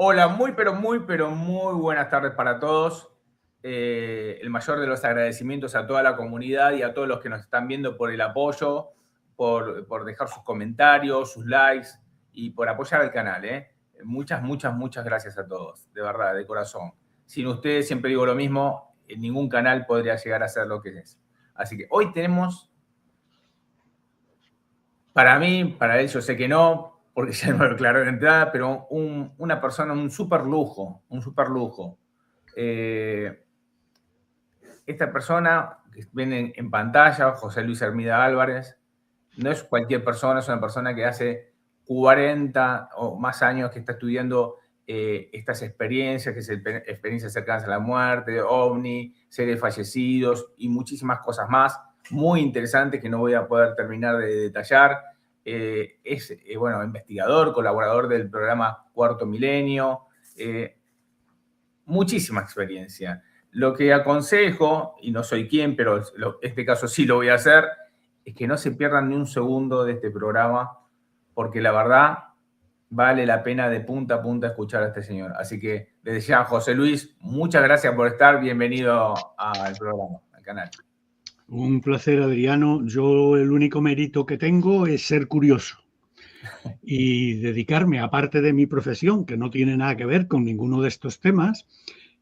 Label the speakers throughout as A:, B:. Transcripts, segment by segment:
A: Hola, pero muy buenas tardes para todos. El mayor de los agradecimientos a toda la comunidad y a todos los que nos están viendo por el apoyo, por dejar sus comentarios, sus likes y por apoyar al canal. Muchas gracias a todos, de verdad, de corazón. Sin ustedes, siempre digo lo mismo, ningún canal podría llegar a ser lo que es. Así que hoy tenemos, para mí, para él yo sé que no, porque ya me lo aclaró de entrada, pero una persona, un super lujo, esta persona que ven en pantalla, José Luis Hermida Álvarez, no es cualquier persona, es una persona que hace 40 o más años que está estudiando estas experiencias, que es experiencias cercanas a la muerte, OVNI, seres fallecidos y muchísimas cosas más, muy interesantes que no voy a poder terminar de detallar. Es, bueno, investigador, colaborador del programa Cuarto Milenio, muchísima experiencia. Lo que aconsejo, y no soy quien, pero este caso sí lo voy a hacer, es que no se pierdan ni un segundo de este programa, porque la verdad vale la pena de punta a punta escuchar a este señor. Así que, desde ya, José Luis, muchas gracias por estar. Bienvenido al programa, al canal.
B: Un placer, Adriano. Yo el único mérito que tengo es ser curioso y dedicarme, aparte de mi profesión, que no tiene nada que ver con ninguno de estos temas,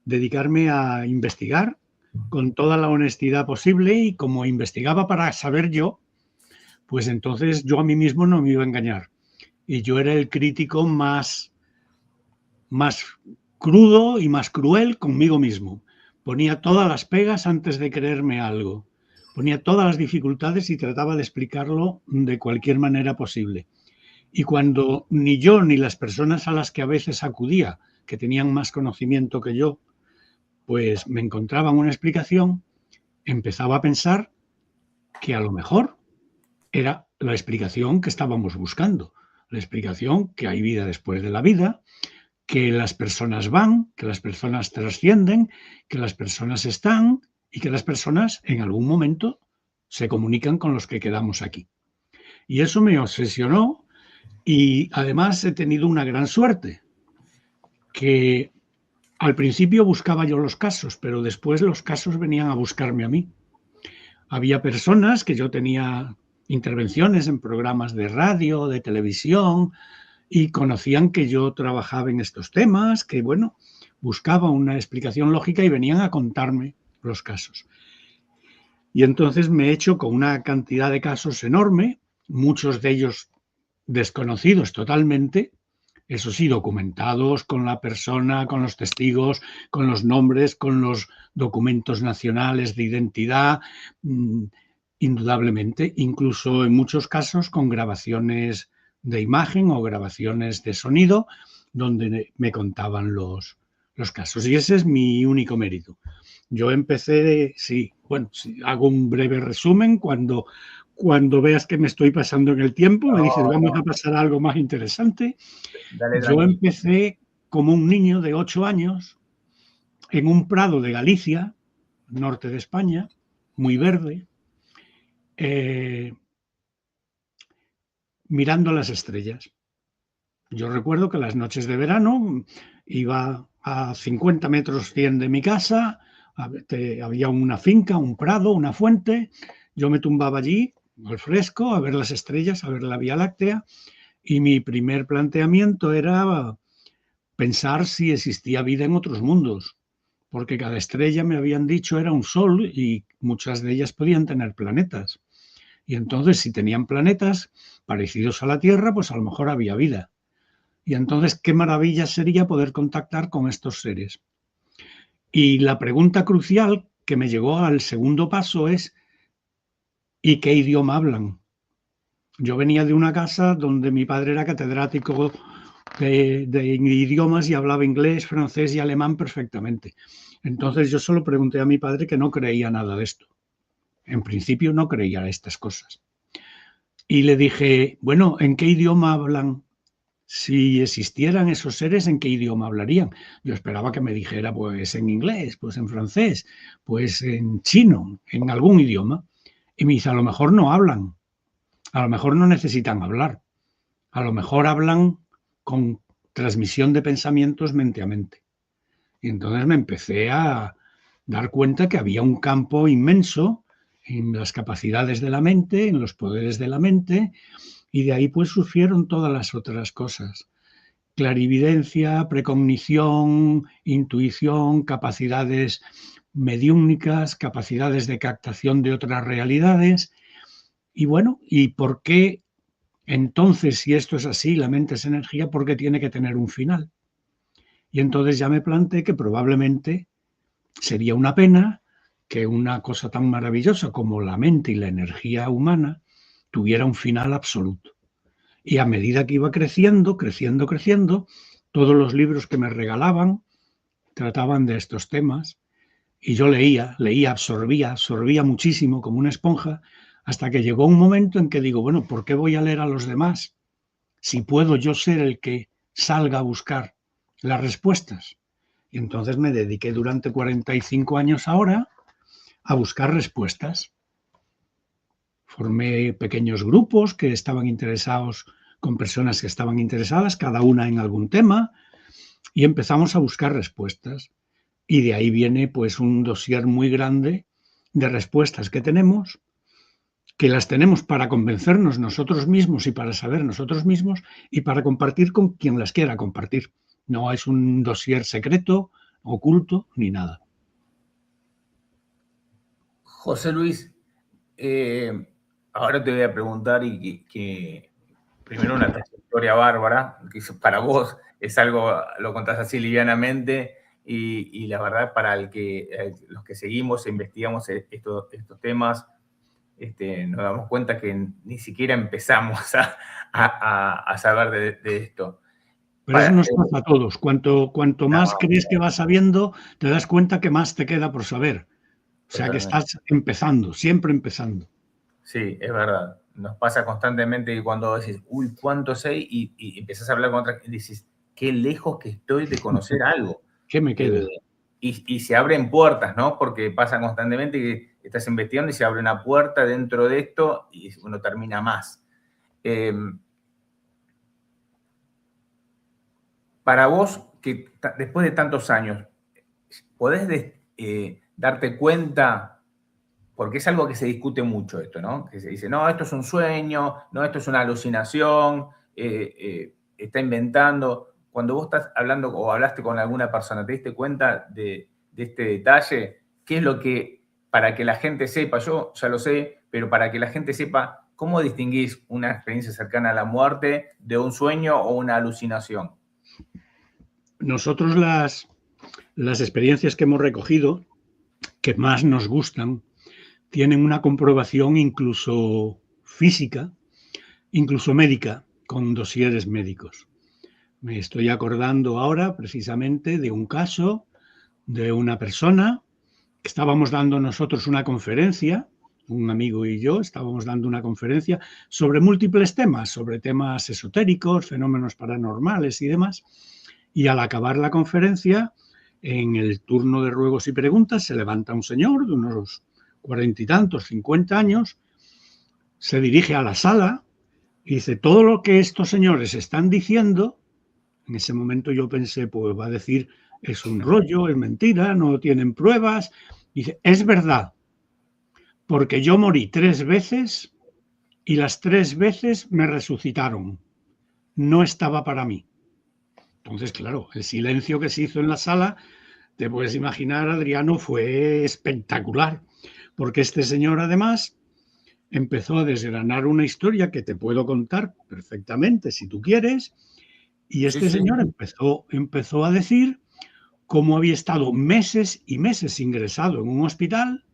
B: dedicarme a investigar con toda la honestidad posible y como investigaba para saber yo, pues entonces yo a mí mismo no me iba a engañar. Y yo era el crítico más crudo y más cruel conmigo mismo. Ponía todas las pegas antes de creerme algo. Ponía todas las dificultades y trataba de explicarlo de cualquier manera posible. Y cuando ni yo ni las personas a las que a veces acudía, que tenían más conocimiento que yo, pues me encontraban una explicación, empezaba a pensar que a lo mejor era la explicación que estábamos buscando, la explicación que hay vida después de la vida, que las personas van, que las personas trascienden, que las personas están y que las personas en algún momento se comunican con los que quedamos aquí. Y eso me obsesionó y además he tenido una gran suerte, que al principio buscaba yo los casos, pero después los casos venían a buscarme a mí. Había personas que yo tenía intervenciones en programas de radio, de televisión, y conocían que yo trabajaba en estos temas, que bueno, buscaba una explicación lógica y venían a contarme los casos. Y entonces me he hecho con una cantidad de casos enorme, muchos de ellos desconocidos totalmente, eso sí, documentados con la persona, con los testigos, con los nombres, con los documentos nacionales de identidad, indudablemente, incluso en muchos casos con grabaciones de imagen o grabaciones de sonido donde me contaban los casos. Y ese es mi único mérito. Yo empecé, sí, bueno, sí, hago un breve resumen. Cuando veas que me estoy pasando en el tiempo, me dices, vamos a pasar a algo más interesante.
A: Dale
B: Yo
A: tranquilo.
B: empecé como un niño de 8 años en un prado de Galicia, norte de España, muy verde, eh, mirando las estrellas. Yo recuerdo que las noches de verano iba a 50 metros 100 de mi casa, había una finca, un prado, una fuente, yo me tumbaba allí al fresco a ver las estrellas, a ver la Vía Láctea, y mi primer planteamiento era pensar si existía vida en otros mundos, porque cada estrella, me habían dicho, era un sol y muchas de ellas podían tener planetas. Y entonces, si tenían planetas parecidos a la Tierra, pues a lo mejor había vida. Y entonces, qué maravilla sería poder contactar con estos seres. Y la pregunta crucial que me llevó al segundo paso es, ¿y qué idioma hablan? Yo venía de una casa donde mi padre era catedrático de idiomas y hablaba inglés, francés y alemán perfectamente. Entonces yo solo pregunté a mi padre, que no creía nada de esto. En principio no creía estas cosas. Y le dije, bueno, ¿en qué idioma hablan? Si existieran esos seres, ¿en qué idioma hablarían? Yo esperaba que me dijera, pues en inglés, pues en francés, pues en chino, en algún idioma. Y me dice, a lo mejor no hablan, a lo mejor no necesitan hablar, a lo mejor hablan con transmisión de pensamientos mente a mente. Y entonces me empecé a dar cuenta que había un campo inmenso en las capacidades de la mente, en los poderes de la mente, y de ahí pues surgieron todas las otras cosas. Clarividencia, precognición, intuición, capacidades mediúmnicas, capacidades de captación de otras realidades. Y bueno, ¿y por qué entonces, si esto es así, la mente es energía, por qué tiene que tener un final? Y entonces ya me planteé que probablemente sería una pena que una cosa tan maravillosa como la mente y la energía humana tuviera un final absoluto. Y a medida que iba creciendo, todos los libros que me regalaban trataban de estos temas y yo leía, absorbía muchísimo como una esponja, hasta que llegó un momento en que digo, bueno, ¿por qué voy a leer a los demás si puedo yo ser el que salga a buscar las respuestas? Y entonces me dediqué durante 45 años ahora a buscar respuestas. Formé pequeños grupos que estaban interesados, con personas que estaban interesadas, cada una en algún tema, y empezamos a buscar respuestas. Y de ahí viene pues un dossier muy grande de respuestas que las tenemos para convencernos nosotros mismos y para saber nosotros mismos y para compartir con quien las quiera compartir. No es un dossier secreto, oculto, ni nada.
A: José Luis, ahora te voy a preguntar y que primero una trayectoria bárbara, que para vos es algo, lo contás así livianamente, y la verdad para los que seguimos e investigamos estos temas, nos damos cuenta que ni siquiera empezamos a saber de esto.
B: Pero eso nos pasa a todos. Cuanto más
A: No,
B: crees que vas sabiendo, te das cuenta que más te queda por saber. O sea que
A: totalmente.
B: estás empezando, siempre empezando.
A: Sí, es verdad. Nos pasa constantemente que cuando decís, uy, ¿cuánto sé? Y empiezas a hablar con otra y dices, qué lejos que estoy de conocer algo.
B: ¿Qué me queda?
A: Y se abren puertas, ¿no? Porque pasa constantemente que estás investigando y se abre una puerta dentro de esto y uno termina más. Para vos, que después de tantos años, ¿podés darte cuenta? Porque es algo que se discute mucho esto, ¿no? Que se dice, no, esto es un sueño, no, esto es una alucinación, está inventando. Cuando vos estás hablando o hablaste con alguna persona, ¿te diste cuenta de este detalle? ¿Qué es lo que, para que la gente sepa, yo ya lo sé, pero para que la gente sepa, ¿cómo distinguís una experiencia cercana a la muerte de un sueño o una alucinación?
B: Nosotros las experiencias que hemos recogido, que más nos gustan, tienen una comprobación incluso física, incluso médica, con dosieres médicos. Me estoy acordando ahora precisamente de un caso de una persona que estábamos dando nosotros una conferencia, un amigo y yo estábamos dando una conferencia sobre múltiples temas, sobre temas esotéricos, fenómenos paranormales y demás. Y al acabar la conferencia, en el turno de ruegos y preguntas, se levanta un señor de unos 40 y tantos, 50 años, se dirige a la sala y dice, todo lo que estos señores están diciendo, en ese momento yo pensé, pues va a decir, es un rollo, es mentira, no tienen pruebas. Dice, es verdad, porque yo morí 3 veces y las 3 veces me resucitaron. No estaba para mí. Entonces, claro, el silencio que se hizo en la sala, te puedes imaginar, Adriano, fue espectacular, porque este señor además empezó a desgranar una historia que te puedo contar perfectamente si tú quieres, y
A: Sí,
B: este
A: sí.
B: señor empezó a decir cómo había estado meses y meses ingresado en un hospital,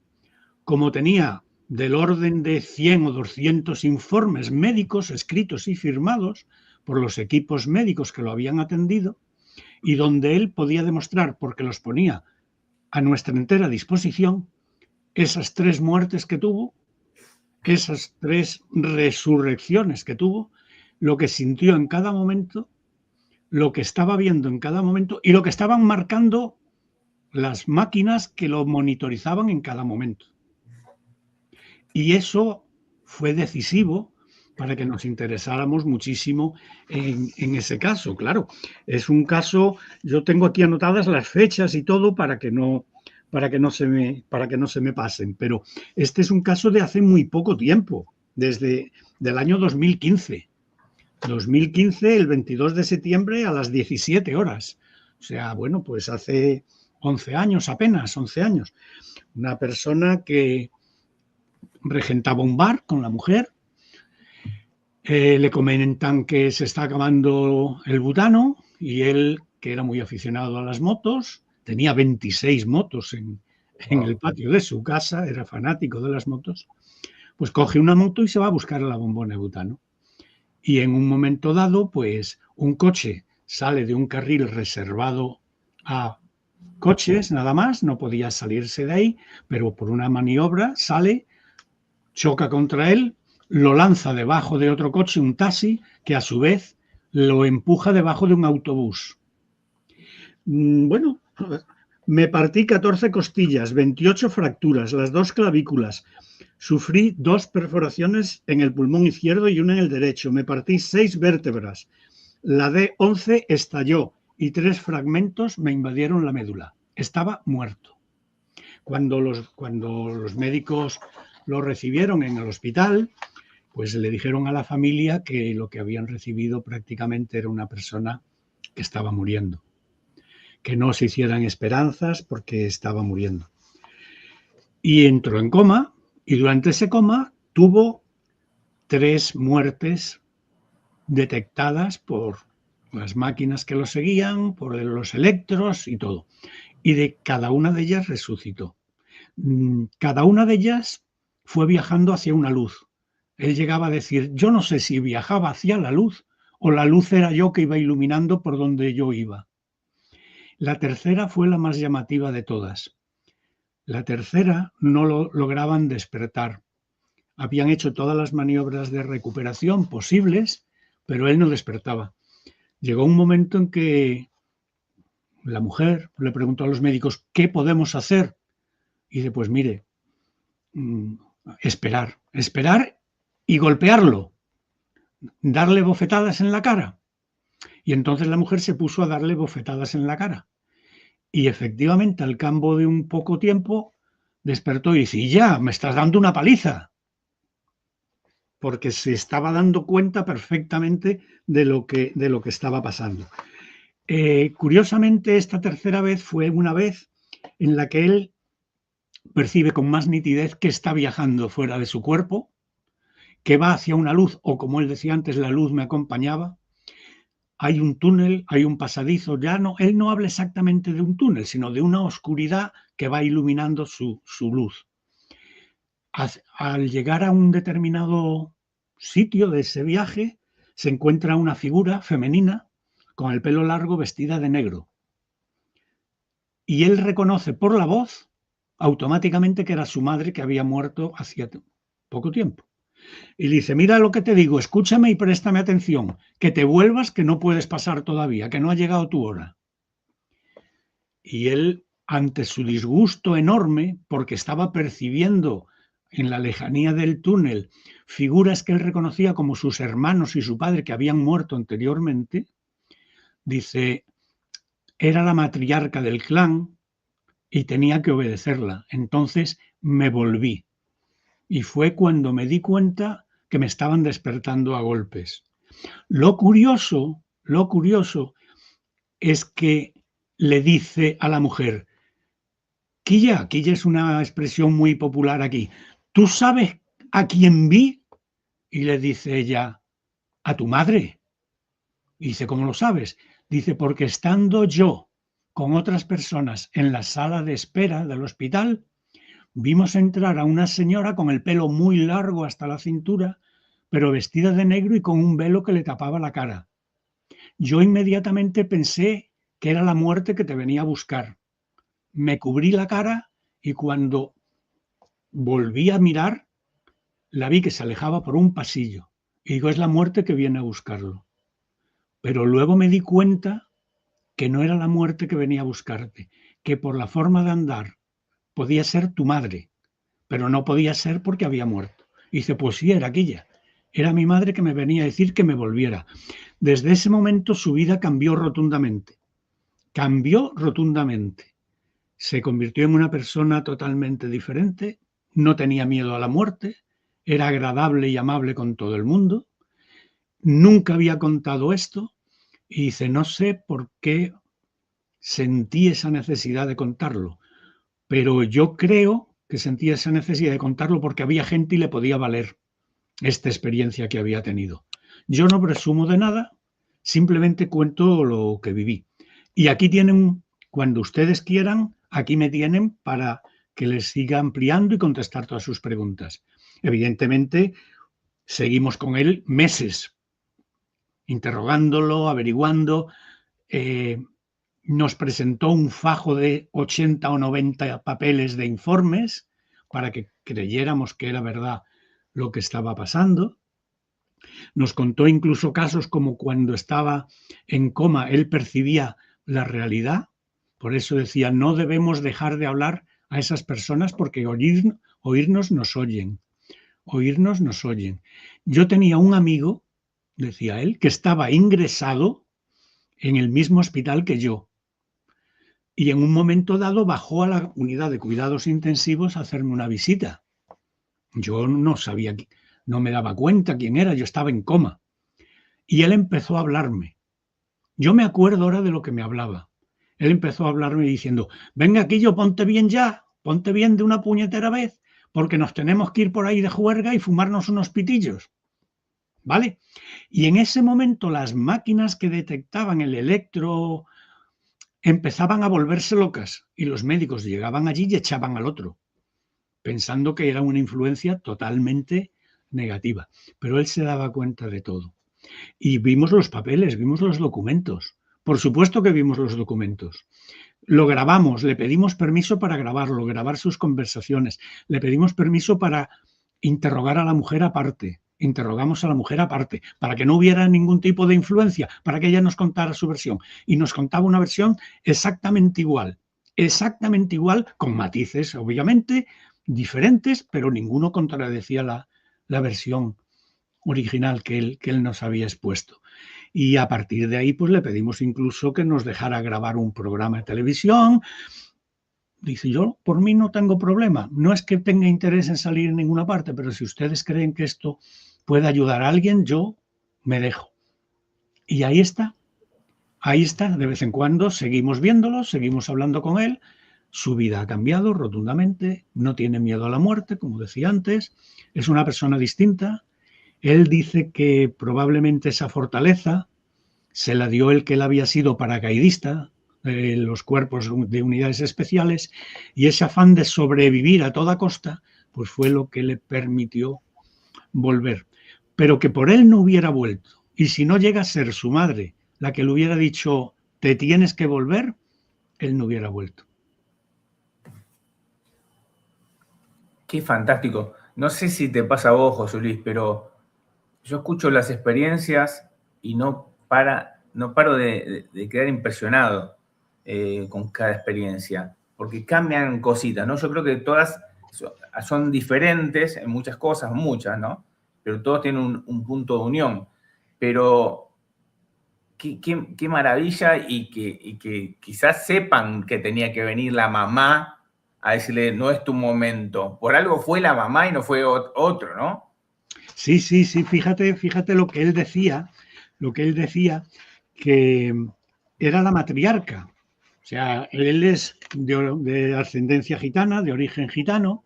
B: cómo tenía del orden de 100 o 200 informes médicos escritos y firmados por los equipos médicos que lo habían atendido, y donde él podía demostrar, porque los ponía a nuestra entera disposición, esas 3 muertes que tuvo, esas 3 resurrecciones que tuvo, lo que sintió en cada momento, lo que estaba viendo en cada momento y lo que estaban marcando las máquinas que lo monitorizaban en cada momento. Y eso fue decisivo para que nos interesáramos muchísimo en ese caso. Claro, es un caso, yo tengo aquí anotadas las fechas y todo para que no se me pasen, pero este es un caso de hace muy poco tiempo, desde del año 2015. 2015, el 22 de septiembre a las 17 horas. O sea, bueno, pues hace 11 años apenas, 11 años. Una persona que regentaba un bar con la mujer. Le comentan que se está acabando el butano y él, que era muy aficionado a las motos, tenía 26 motos en el
A: Wow.
B: patio de su casa, era fanático de las motos, pues coge una moto y se va a buscar a la bombona de butano. Y en un momento dado, pues un coche sale de un carril reservado a coches, nada más, no podía salirse de ahí, pero por una maniobra sale, choca contra él, lo lanza debajo de otro coche, un taxi, que a su vez lo empuja debajo de un autobús. Bueno, me partí 14 costillas, 28 fracturas, las 2 clavículas. Sufrí 2 perforaciones en el pulmón izquierdo y una en el derecho. Me partí 6 vértebras. La D11 estalló y 3 fragmentos me invadieron la médula. Estaba muerto. Cuando los médicos lo recibieron en el hospital, pues le dijeron a la familia que lo que habían recibido prácticamente era una persona que estaba muriendo, que no se hicieran esperanzas porque estaba muriendo. Y entró en coma y durante ese coma tuvo 3 muertes detectadas por las máquinas que lo seguían, por los electros y todo. Y de cada una de ellas resucitó. Cada una de ellas fue viajando hacia una luz. Él llegaba a decir, yo no sé si viajaba hacia la luz o la luz era yo que iba iluminando por donde yo iba. La tercera fue la más llamativa de todas. La tercera no lo lograban despertar. Habían hecho todas las maniobras de recuperación posibles, pero él no despertaba. Llegó un momento en que la mujer le preguntó a los médicos, ¿qué podemos hacer? Y dice, pues mire, esperar y golpearlo, darle bofetadas en la cara. Y entonces la mujer se puso a darle bofetadas en la cara. Y efectivamente, al cabo de un poco tiempo, despertó y dice, ya, me estás dando una paliza. Porque se estaba dando cuenta perfectamente de lo que estaba pasando. Curiosamente, esta tercera vez fue una vez en la que él percibe con más nitidez que está viajando fuera de su cuerpo, que va hacia una luz, o como él decía antes, la luz me acompañaba. Hay un túnel, hay un pasadizo, ya no, él no habla exactamente de un túnel, sino de una oscuridad que va iluminando su luz. Al llegar a un determinado sitio de ese viaje, se encuentra una figura femenina con el pelo largo vestida de negro. Y él reconoce por la voz automáticamente que era su madre que había muerto hacía poco tiempo. Y le dice, mira lo que te digo, escúchame y préstame atención, que te vuelvas, que no puedes pasar todavía, que no ha llegado tu hora. Y él, ante su disgusto enorme, porque estaba percibiendo en la lejanía del túnel figuras que él reconocía como sus hermanos y su padre que habían muerto anteriormente, dice, era la matriarca del clan y tenía que obedecerla. Entonces me volví. Y fue cuando me di cuenta que me estaban despertando a golpes. Lo curioso es que le dice a la mujer, Quilla es una expresión muy popular aquí, ¿tú sabes a quién vi? Y le dice ella, a tu madre. Y dice, ¿cómo lo sabes? Dice, porque estando yo con otras personas en la sala de espera del hospital, vimos entrar a una señora con el pelo muy largo hasta la cintura, pero vestida de negro y con un velo que le tapaba la cara. Yo inmediatamente pensé que era la muerte que te venía a buscar. Me cubrí la cara y cuando volví a mirar, la vi que se alejaba por un pasillo. Y digo, es la muerte que viene a buscarlo. Pero luego me di cuenta que no era la muerte que venía a buscarte, que por la forma de andar podía ser tu madre, pero no podía ser porque había muerto. Y dice, pues sí, era aquella. Era mi madre que me venía a decir que me volviera. Desde ese momento su vida cambió rotundamente. Cambió rotundamente. Se convirtió en una persona totalmente diferente, no tenía miedo a la muerte, era agradable y amable con todo el mundo. Nunca había contado esto y dice, no sé por qué sentí esa necesidad de contarlo, pero yo creo que sentía esa necesidad de contarlo porque había gente y le podía valer esta experiencia que había tenido. Yo no presumo de nada, simplemente cuento lo que viví. Y aquí tienen, cuando ustedes quieran, aquí me tienen para que les siga ampliando y contestar todas sus preguntas. Evidentemente, seguimos con él meses, interrogándolo, averiguando. Nos presentó un fajo de 80 o 90 papeles de informes para que creyéramos que era verdad lo que estaba pasando. Nos contó incluso casos como cuando estaba en coma, él percibía la realidad. Por eso decía, no debemos dejar de hablar a esas personas porque oírnos nos oyen. Oírnos nos oyen. Yo tenía un amigo, decía él, que estaba ingresado en el mismo hospital que yo. Y en un momento dado bajó a la unidad de cuidados intensivos a hacerme una visita. Yo no sabía, no me daba cuenta quién era, yo estaba en coma. Y él empezó a hablarme. Yo me acuerdo ahora de lo que me hablaba. Él empezó a hablarme diciendo, venga aquí, yo ponte bien ya, ponte bien de una puñetera vez, porque nos tenemos que ir por ahí de juerga y fumarnos unos pitillos. ¿Vale? Y en ese momento las máquinas que detectaban el electro empezaban a volverse locas y los médicos llegaban allí y echaban al otro, pensando que era una influencia totalmente negativa. Pero él se daba cuenta de todo. Y vimos los papeles, vimos los documentos. Por supuesto que vimos los documentos. Lo grabamos, le pedimos permiso para grabarlo, grabar sus conversaciones. Le pedimos permiso para interrogar a la mujer aparte. Interrogamos a la mujer aparte, para que no hubiera ningún tipo de influencia, para que ella nos contara su versión. Y nos contaba una versión exactamente igual, con matices, obviamente, diferentes, pero ninguno contradecía la versión original que él nos había expuesto. Y a partir de ahí, pues le pedimos incluso que nos dejara grabar un programa de televisión. Dice, yo por mí no tengo problema. No es que tenga interés en salir en ninguna parte, pero si ustedes creen que esto puede ayudar a alguien, yo me dejo. Y ahí está. Ahí está. De vez en cuando seguimos viéndolo, seguimos hablando con él. Su vida ha cambiado rotundamente. No tiene miedo a la muerte, como decía antes. Es una persona distinta. Él dice que probablemente esa fortaleza se la dio el que él había sido paracaidista de los cuerpos de unidades especiales y ese afán de sobrevivir a toda costa, pues fue lo que le permitió volver. Pero que por él no hubiera vuelto. Y si no llega a ser su madre la que le hubiera dicho, te tienes que volver, él no hubiera vuelto.
A: Qué fantástico. No sé si te pasa a vos, José Luis, pero yo escucho las experiencias y no paro de quedar impresionado con cada experiencia, porque cambian cositas, ¿no? Yo creo que todas son diferentes en muchas cosas, muchas, ¿no? Pero todos tienen un punto de unión. Pero qué maravilla y que quizás sepan que tenía que venir la mamá a decirle, no es tu momento. Por algo fue la mamá y no fue otro, ¿no?
B: Sí, fíjate lo que él decía, que era la matriarca. O sea, él es de ascendencia gitana, de origen gitano,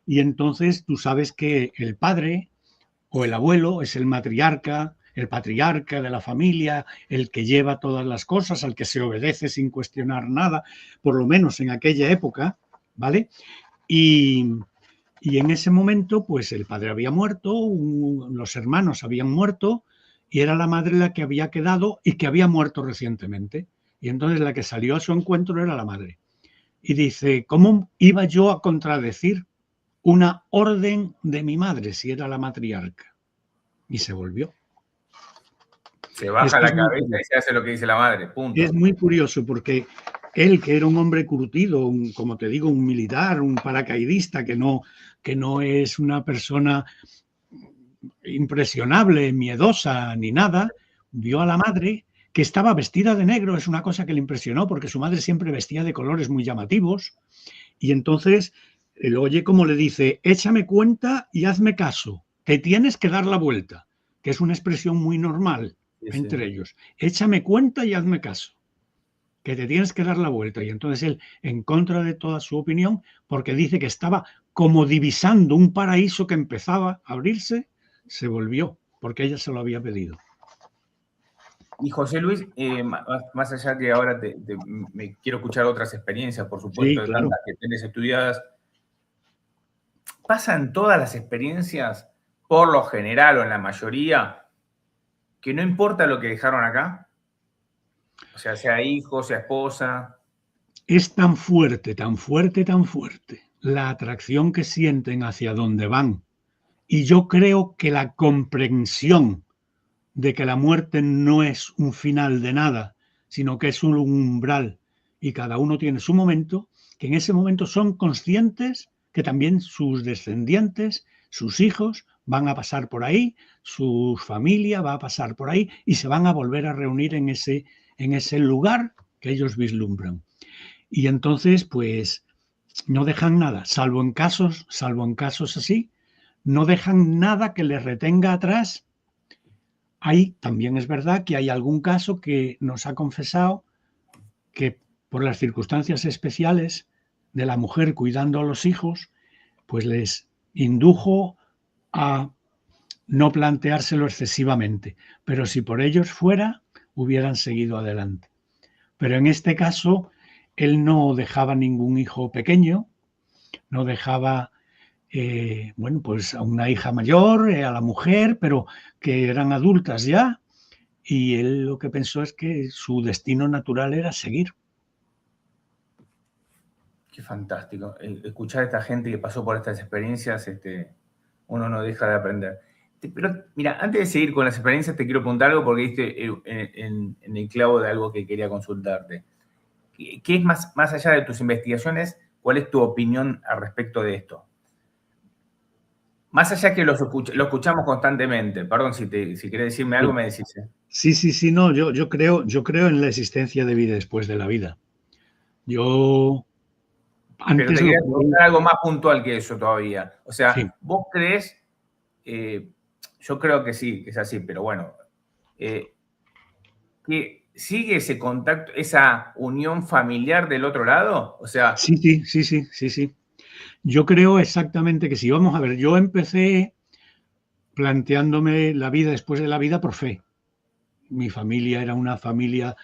B: y entonces tú sabes que el padre o el abuelo es el matriarca, el patriarca de la familia, el que lleva todas las cosas, al que se obedece sin cuestionar nada, por lo menos en aquella época, ¿vale? Y en ese momento, pues el padre había muerto, los hermanos habían muerto y era la madre la que había quedado y que había muerto recientemente. Y entonces la que salió a su encuentro era la madre. Y dice, ¿cómo iba yo a contradecir una orden de mi madre si era la matriarca? Y se volvió.
A: Se baja la cabeza y se hace lo que dice la madre, punto.
B: Es muy curioso porque él, que era un hombre curtido, como te digo, un militar, un paracaidista, que no es una persona impresionable, miedosa ni nada, vio a la madre que estaba vestida de negro. Es una cosa que le impresionó porque su madre siempre vestía de colores muy llamativos. Y entonces él oye como le dice: échame cuenta y hazme caso, te tienes que dar la vuelta, que es una expresión muy normal
A: Sí, sí.
B: entre ellos. Échame cuenta y hazme caso, que te tienes que dar la vuelta. Y entonces él, en contra de toda su opinión, porque dice que estaba como divisando un paraíso que empezaba a abrirse, se volvió, porque ella se lo había pedido.
A: Y José Luis, más allá que ahora me quiero escuchar otras experiencias, por supuesto,
B: Sí,
A: de
B: claro.
A: tantas que tienes estudiadas, ¿pasan todas las experiencias, por lo general o en la mayoría, que no importa lo que dejaron acá? O sea hijo, sea esposa.
B: Es tan fuerte, tan fuerte, tan fuerte la atracción que sienten hacia donde van. Y yo creo que la comprensión de que la muerte no es un final de nada, sino que es un umbral y cada uno tiene su momento, que en ese momento son conscientes que también sus descendientes, sus hijos, van a pasar por ahí, su familia va a pasar por ahí y se van a volver a reunir en ese lugar que ellos vislumbran. Y entonces, pues, no dejan nada, salvo en casos así, no dejan nada que les retenga atrás. También es verdad que hay algún caso que nos ha confesado que por las circunstancias especiales de la mujer cuidando a los hijos, pues les indujo a no planteárselo excesivamente. Pero si por ellos fuera, hubieran seguido adelante. Pero en este caso, él no dejaba ningún hijo pequeño, no dejaba bueno, pues a una hija mayor, a la mujer, pero que eran adultas ya, y él lo que pensó es que su destino natural era seguir.
A: Qué fantástico. Escuchar a esta gente que pasó por estas experiencias, uno no deja de aprender. Pero mira, antes de seguir con las experiencias, te quiero preguntar algo porque diste en el clavo de algo que quería consultarte. ¿Qué es más allá de tus investigaciones? ¿Cuál es tu opinión al respecto de esto? Más allá que lo escuchamos constantemente. Perdón, si querés decirme algo, me decís.
B: Sí, no, yo creo en la existencia de vida después de la vida. Yo
A: Pero te
B: antes lo
A: quería
B: creí.
A: preguntar algo más puntual que eso todavía. O
B: Sí,
A: sea, vos crees, yo creo que sí, que es así, pero bueno, que sigue ese contacto, esa unión familiar del otro lado. O sea,
B: sí. Yo creo exactamente que sí. Vamos a ver, yo empecé planteándome la vida después de la vida por fe. Mi familia era una familia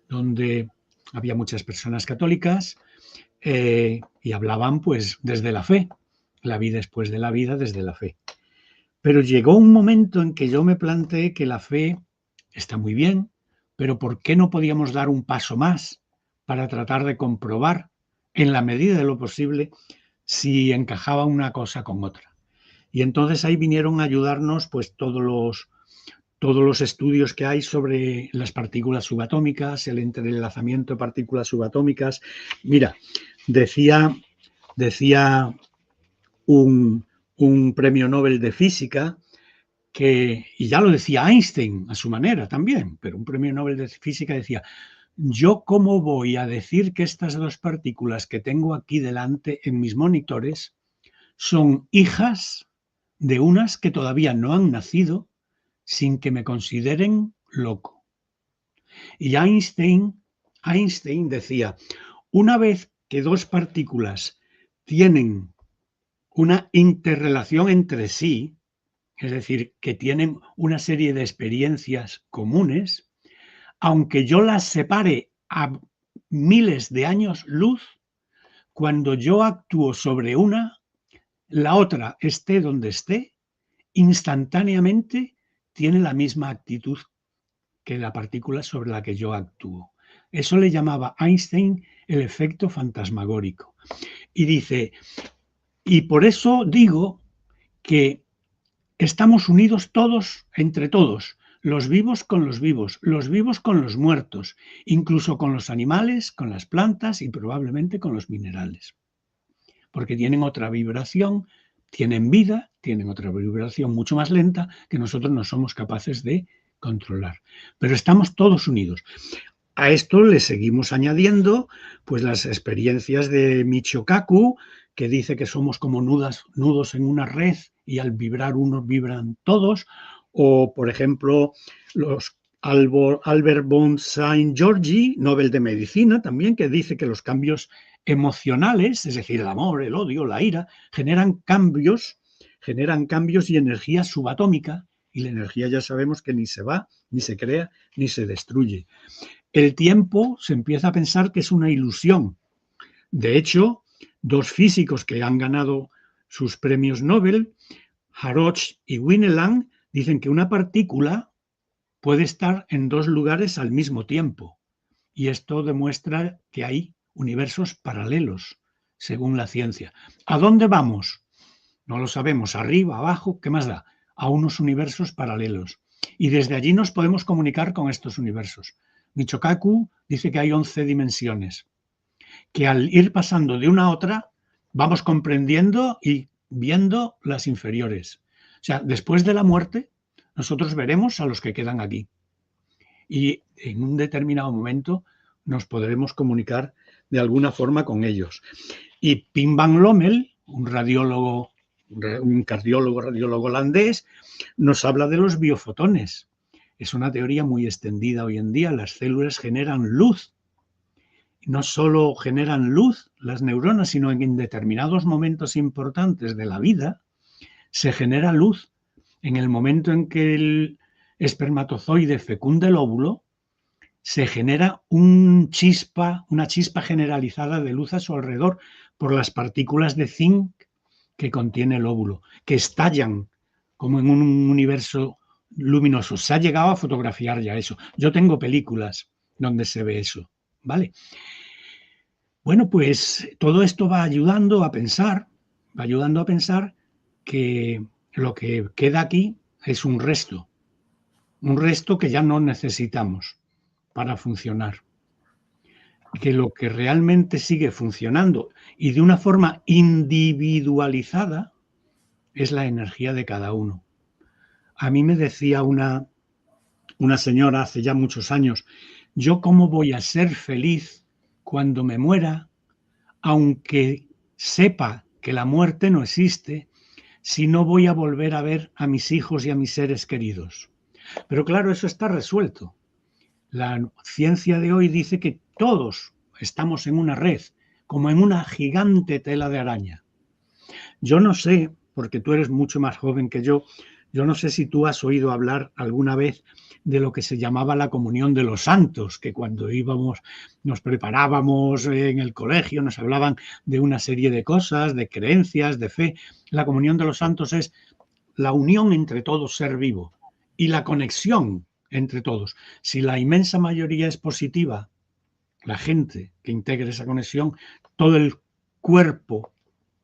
B: donde había muchas personas católicas y hablaban pues desde la fe, la vida después de la vida desde la fe. Pero llegó un momento en que yo me planteé que la fe está muy bien, pero ¿por qué no podíamos dar un paso más para tratar de comprobar, en la medida de lo posible, si encajaba una cosa con otra? Y entonces ahí vinieron a ayudarnos pues todos los estudios que hay sobre las partículas subatómicas, el entrelazamiento de partículas subatómicas. Mira, decía, decía un premio Nobel de física y ya lo decía Einstein a su manera también, pero un premio Nobel de física decía: yo cómo voy a decir que estas dos partículas que tengo aquí delante en mis monitores son hijas de unas que todavía no han nacido sin que me consideren loco. Y Einstein decía: una vez que dos partículas tienen una interrelación entre sí, es decir, que tienen una serie de experiencias comunes, aunque yo las separe a miles de años luz, cuando yo actúo sobre una, la otra esté donde esté, instantáneamente tiene la misma actitud que la partícula sobre la que yo actúo. Eso le llamaba Einstein el efecto fantasmagórico. Y dice, y por eso digo que estamos unidos todos entre todos, los vivos con los vivos con los muertos, incluso con los animales, con las plantas y probablemente con los minerales, porque tienen otra vibración tienen vida, tienen otra vibración mucho más lenta que nosotros no somos capaces de controlar. Pero estamos todos unidos. A esto le seguimos añadiendo pues las experiencias de Michio Kaku, que dice que somos como nudos en una red y al vibrar unos vibran todos, o por ejemplo los Albert von Szent-Györgyi, Nobel de Medicina también, que dice que los cambios emocionales, es decir, el amor, el odio, la ira, generan cambios y energía subatómica, y la energía ya sabemos que ni se va, ni se crea, ni se destruye. El tiempo se empieza a pensar que es una ilusión. De hecho, dos físicos que han ganado sus premios Nobel, Haroche y Wineland, dicen que una partícula puede estar en dos lugares al mismo tiempo. Y esto demuestra que hay universos paralelos, según la ciencia. ¿A dónde vamos? No lo sabemos. Arriba, abajo, ¿qué más da? A unos universos paralelos. Y desde allí nos podemos comunicar con estos universos. Michio Kaku dice que hay 11 dimensiones, que al ir pasando de una a otra vamos comprendiendo y viendo las inferiores. O sea, después de la muerte, nosotros veremos a los que quedan aquí. Y en un determinado momento nos podremos comunicar de alguna forma con ellos. Y Pim Van Lommel, un cardiólogo radiólogo holandés, nos habla de los biofotones. Es una teoría muy extendida hoy en día. Las células generan luz. No solo generan luz las neuronas, sino en determinados momentos importantes de la vida se genera luz. En el momento en que el espermatozoide fecunda el óvulo, se genera una chispa generalizada de luz a su alrededor por las partículas de zinc que contiene el óvulo, que estallan como en un universo luminoso. Se ha llegado a fotografiar ya eso. Yo tengo películas donde se ve eso, ¿vale? Bueno, pues todo esto va ayudando a pensar que lo que queda aquí es un resto que ya no necesitamos para funcionar. Que lo que realmente sigue funcionando y de una forma individualizada es la energía de cada uno. A mí me decía una señora hace ya muchos años, ¿yo cómo voy a ser feliz cuando me muera, aunque sepa que la muerte no existe, si no voy a volver a ver a mis hijos y a mis seres queridos? Pero claro, eso está resuelto. La ciencia de hoy dice que todos estamos en una red, como en una gigante tela de araña. Yo no sé, porque tú eres mucho más joven que yo no sé si tú has oído hablar alguna vez de lo que se llamaba la comunión de los santos, que cuando íbamos, nos preparábamos en el colegio, nos hablaban de una serie de cosas, de creencias, de fe. La comunión de los santos es la unión entre todos, ser vivo, y la conexión entre todos. Si la inmensa mayoría es positiva, la gente que integre esa conexión, todo el cuerpo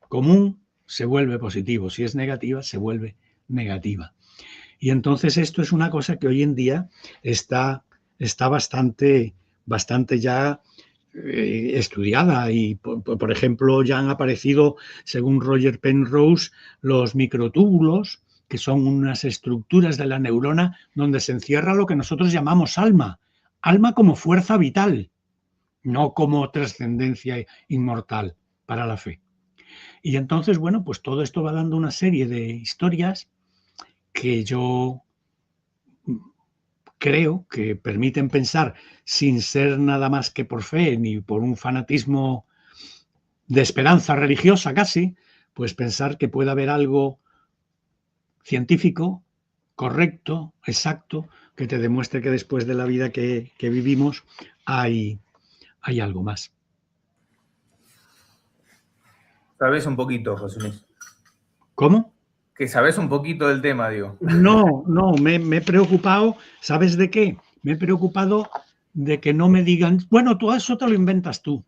B: común se vuelve positivo. Si es negativa, se vuelve negativa. Y entonces esto es una cosa que hoy en día está bastante ya estudiada y, por ejemplo, ya han aparecido, según Roger Penrose, los microtúbulos, que son unas estructuras de la neurona donde se encierra lo que nosotros llamamos alma. Alma como fuerza vital, no como trascendencia inmortal para la fe. Y entonces, bueno, pues todo esto va dando una serie de historias que yo creo que permiten pensar, sin ser nada más que por fe ni por un fanatismo de esperanza religiosa casi, pues pensar que puede haber algo científico, correcto, exacto, que te demuestre que después de la vida que vivimos hay algo más.
A: Sabes un poquito, José Luis.
B: ¿Cómo?
A: Que sabes un poquito del tema, digo.
B: No, me he preocupado, ¿sabes de qué? Me he preocupado de que no me digan, bueno, todo eso te lo inventas tú.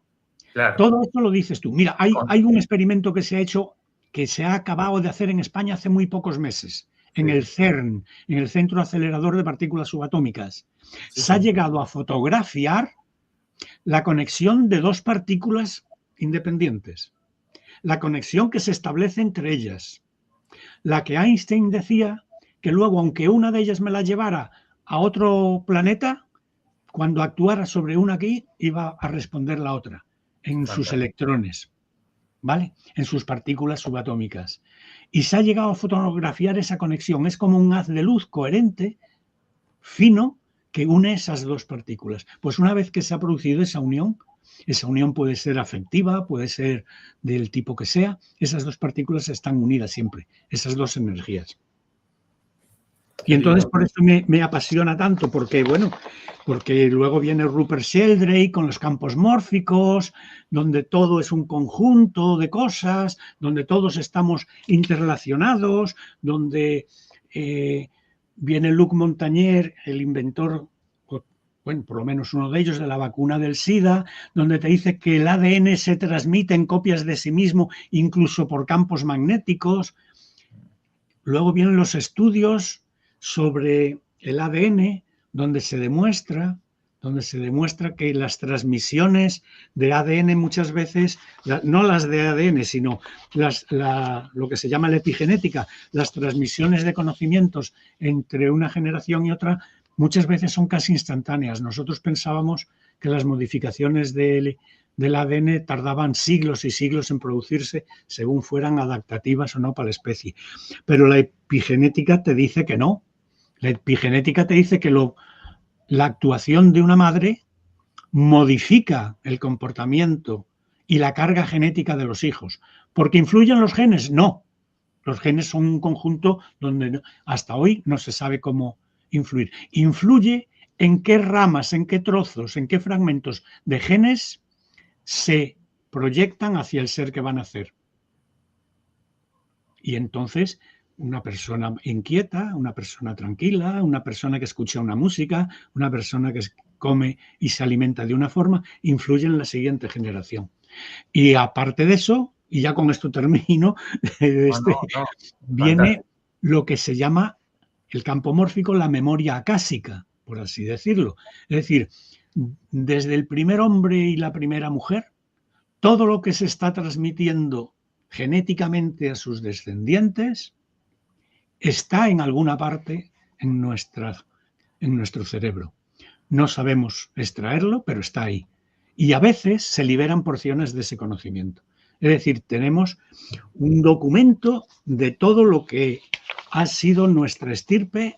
A: Claro.
B: Todo esto lo dices tú. Mira, hay un experimento que se ha hecho, que se ha acabado de hacer en España hace muy pocos meses, en el CERN, en el Centro Acelerador de Partículas Subatómicas. Se ha llegado a fotografiar la conexión de dos partículas independientes, la conexión que se establece entre ellas. la que Einstein decía que luego, aunque una de ellas me la llevara a otro planeta, cuando actuara sobre una aquí, iba a responder la otra en sus electrones, ¿vale? En sus partículas subatómicas. Y se ha llegado a fotografiar esa conexión. Es como un haz de luz coherente, fino, que une esas dos partículas. Pues una vez que se ha producido esa unión puede ser afectiva, puede ser del tipo que sea, esas dos partículas están unidas siempre, esas dos energías. Y entonces por eso me apasiona tanto, porque bueno, porque luego viene Rupert Sheldrake con los campos mórficos, donde todo es un conjunto de cosas, donde todos estamos interrelacionados, donde viene Luc Montagnier, el inventor, bueno, por lo menos uno de ellos, de la vacuna del SIDA, donde te dice que el ADN se transmite en copias de sí mismo, incluso por campos magnéticos. Luego vienen los estudios sobre el ADN, donde se demuestra que las transmisiones de ADN muchas veces, no las de ADN, sino lo que se llama la epigenética, las transmisiones de conocimientos entre una generación y otra, muchas veces son casi instantáneas. Nosotros pensábamos que las modificaciones del ADN tardaban siglos y siglos en producirse según fueran adaptativas o no para la especie. Pero la epigenética te dice que no. La epigenética te dice que la actuación de una madre modifica el comportamiento y la carga genética de los hijos. ¿Porque influyen los genes? No. Los genes son un conjunto donde hasta hoy no se sabe cómo influir. Influye en qué ramas, en qué trozos, en qué fragmentos de genes se proyectan hacia el ser que van a hacer. Y entonces una persona inquieta, una persona tranquila, una persona que escucha una música, una persona que come y se alimenta de una forma, influye en la siguiente generación. Y aparte de eso, y ya con esto termino, viene lo que se llama el campo mórfico, la memoria acásica, por así decirlo. Es decir, desde el primer hombre y la primera mujer, todo lo que se está transmitiendo genéticamente a sus descendientes está en alguna parte en nuestro cerebro. No sabemos extraerlo, pero está ahí. Y a veces se liberan porciones de ese conocimiento. Es decir, tenemos un documento de todo lo que ha sido nuestra estirpe,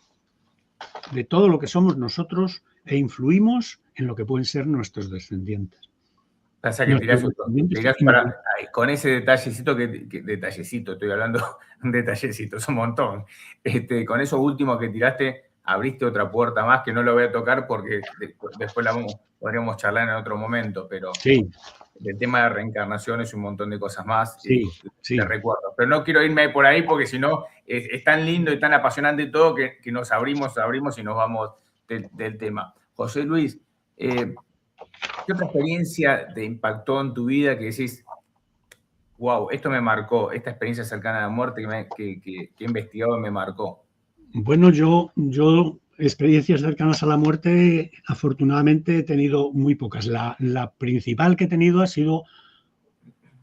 B: de todo lo que somos nosotros e influimos en lo que pueden ser nuestros descendientes.
A: Pasa que con ese detallecito, detallecito, estoy hablando de detallecitos, un montón. Con eso último que tiraste, abriste otra puerta más que no lo voy a tocar porque después podríamos charlar en otro momento, pero
B: sí.
A: El tema de reencarnaciones y un montón de cosas más,
B: sí.
A: te recuerdo. Pero no quiero irme por ahí porque si no, es tan lindo y tan apasionante todo que nos abrimos y nos vamos del tema. José Luis, ¿qué otra experiencia te impactó en tu vida que decís, wow, esto me marcó, esta experiencia cercana a la muerte que he investigado me marcó?
B: Bueno, yo experiencias cercanas a la muerte, afortunadamente he tenido muy pocas. La principal que he tenido ha sido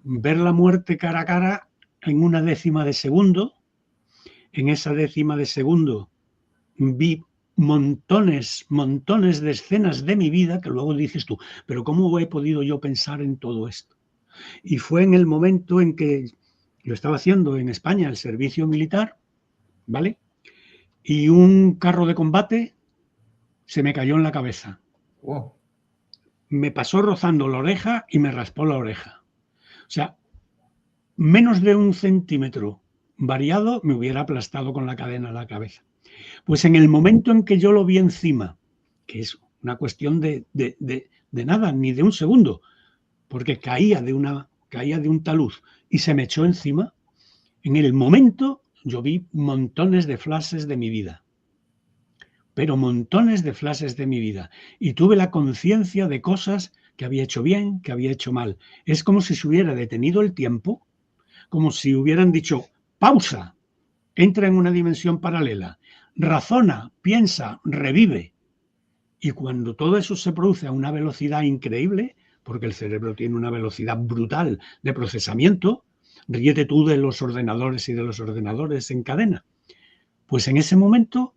B: ver la muerte cara a cara en una décima de segundo. En esa décima de segundo vi montones de escenas de mi vida que luego dices tú, pero ¿cómo he podido yo pensar en todo esto? Y fue en el momento en que lo estaba haciendo en España, el servicio militar, ¿vale? Y un carro de combate se me cayó en la cabeza.
A: Wow.
B: Me pasó rozando la oreja y me raspó la oreja. O sea, menos de 1 centímetro variado me hubiera aplastado con la cadena a la cabeza. Pues en el momento en que yo lo vi encima, que es una cuestión de nada, ni de un segundo, porque caía de un talud y se me echó encima, en el momento yo vi montones de flashes de mi vida. Pero montones de flashes de mi vida. Y tuve la conciencia de cosas que había hecho bien, que había hecho mal. Es como si se hubiera detenido el tiempo, como si hubieran dicho, pausa, entra en una dimensión paralela, razona, piensa, revive. Y cuando todo eso se produce a una velocidad increíble, porque el cerebro tiene una velocidad brutal de procesamiento, ríete tú de los ordenadores y de los ordenadores en cadena. Pues en ese momento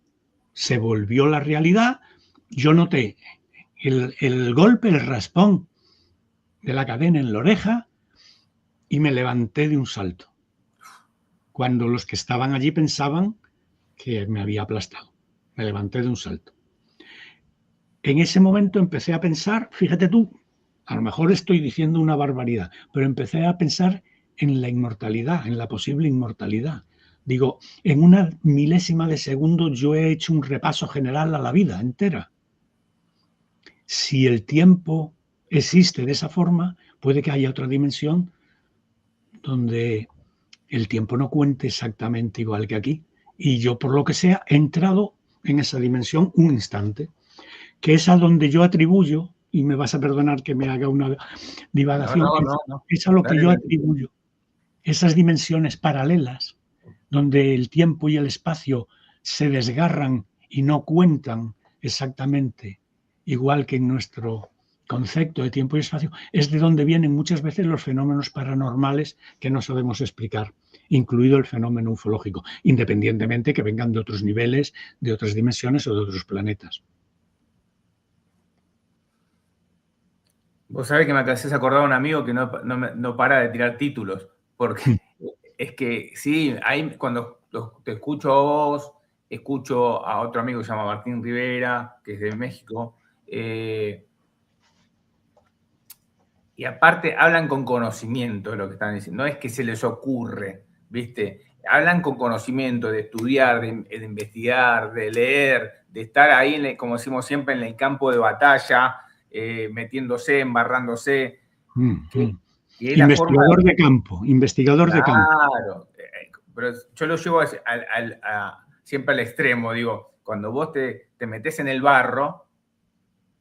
B: se volvió la realidad. Yo noté el golpe, el raspón de la cadena en la oreja y me levanté de un salto. Cuando los que estaban allí pensaban que me había aplastado. Me levanté de un salto. En ese momento empecé a pensar, fíjate tú, a lo mejor estoy diciendo una barbaridad, pero empecé a pensar en la inmortalidad, en la posible inmortalidad. Digo, en una milésima de segundo yo he hecho un repaso general a la vida entera. Si el tiempo existe de esa forma, puede que haya otra dimensión donde el tiempo no cuente exactamente igual que aquí. Y yo, por lo que sea, he entrado en esa dimensión un instante, que es a donde yo atribuyo, y me vas a perdonar que me haga una divagación,
A: No.
B: es a lo que
A: Dale,
B: yo
A: dale.
B: atribuyo esas dimensiones paralelas, donde el tiempo y el espacio se desgarran y no cuentan exactamente igual que en nuestro concepto de tiempo y espacio, es de donde vienen muchas veces los fenómenos paranormales que no sabemos explicar, incluido el fenómeno ufológico, independientemente que vengan de otros niveles, de otras dimensiones o de otros planetas.
A: Vos sabés que me haces acordar a un amigo que no para de tirar títulos, porque es que sí, cuando te escucho a vos, escucho a otro amigo que se llama Martín Rivera, que es de México, y aparte hablan con conocimiento de lo que están diciendo, no es que se les ocurre, ¿viste? Hablan con conocimiento de estudiar, de investigar, de leer, de estar ahí, como decimos siempre, en el campo de batalla, metiéndose, embarrándose. Que es la forma
B: Investigador de campo, investigador de campo.
A: Claro, pero yo lo llevo siempre al extremo, digo, cuando vos te metés en el barro,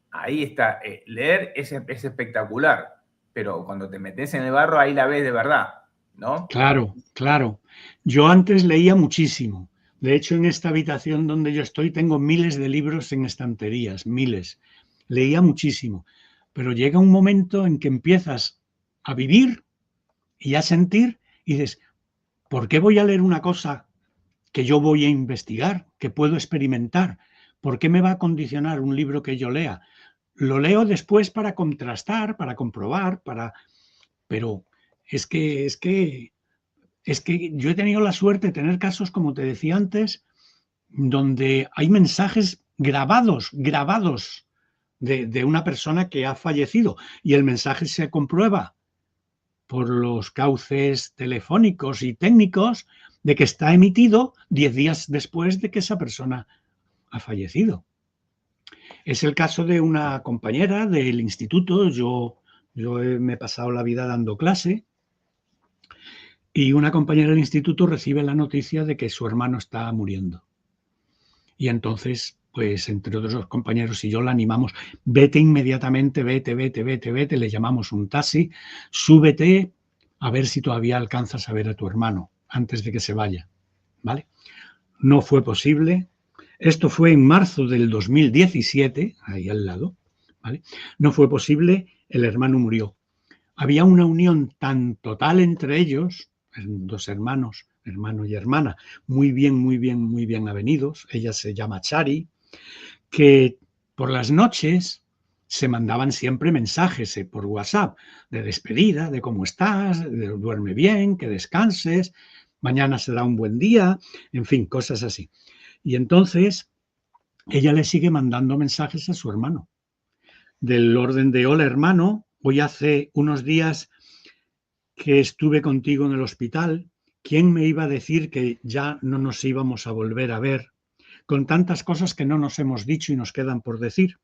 A: ahí está, leer es espectacular, pero cuando te metés en el barro, ahí la ves de verdad, ¿no?
B: Claro, claro. Yo antes leía muchísimo. De hecho, en esta habitación donde yo estoy tengo miles de libros en estanterías, miles. Leía muchísimo. Pero llega un momento en que empiezas a vivir y a sentir y dices, ¿por qué voy a leer una cosa que yo voy a investigar, que puedo experimentar? ¿Por qué me va a condicionar un libro que yo lea? Lo leo después para contrastar, para comprobar, pero es que yo he tenido la suerte de tener casos, como te decía antes, donde hay mensajes grabados de una persona que ha fallecido y el mensaje se comprueba por los cauces telefónicos y técnicos de que está emitido 10 días después de que esa persona ha fallecido. Es el caso de una compañera del instituto. Yo me he pasado la vida dando clase. Y una compañera del instituto recibe la noticia de que su hermano está muriendo. Y entonces, pues entre otros compañeros y yo la animamos, vete inmediatamente, vete, le llamamos un taxi, súbete a ver si todavía alcanzas a ver a tu hermano antes de que se vaya, ¿vale? No fue posible. Esto fue en marzo del 2017, ahí al lado, ¿vale? No fue posible, el hermano murió. Había una unión tan total entre ellos, dos hermanos, hermano y hermana, muy bien avenidos. Ella se llama Chari, que por las noches se mandaban siempre mensajes por WhatsApp de despedida, de cómo estás, de duerme bien, que descanses, mañana será un buen día, en fin, cosas así. Y entonces ella le sigue mandando mensajes a su hermano, del orden de: hola hermano, hoy hace unos días que estuve contigo en el hospital, ¿quién me iba a decir que ya no nos íbamos a volver a ver? Con tantas cosas que no nos hemos dicho y nos quedan por decir.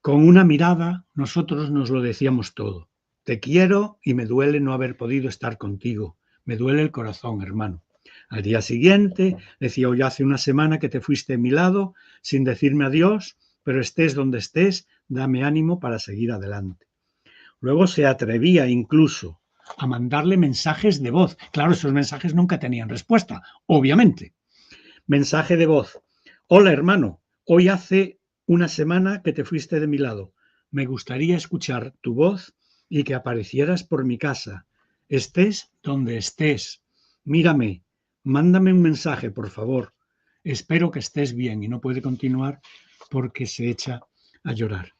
B: Con una mirada nosotros nos lo decíamos todo. Te quiero y me duele no haber podido estar contigo. Me duele el corazón, hermano. Al día siguiente decía: hoy hace una semana que te fuiste de mi lado sin decirme adiós, pero estés donde estés, dame ánimo para seguir adelante. Luego se atrevía incluso a mandarle mensajes de voz. Claro, esos mensajes nunca tenían respuesta, obviamente. Mensaje de voz: hola hermano, hoy hace una semana que te fuiste de mi lado. Me gustaría escuchar tu voz y que aparecieras por mi casa. estés donde estés, mírame, mándame un mensaje, por favor. Espero que estés bien. Y no puede continuar porque se echa a llorar.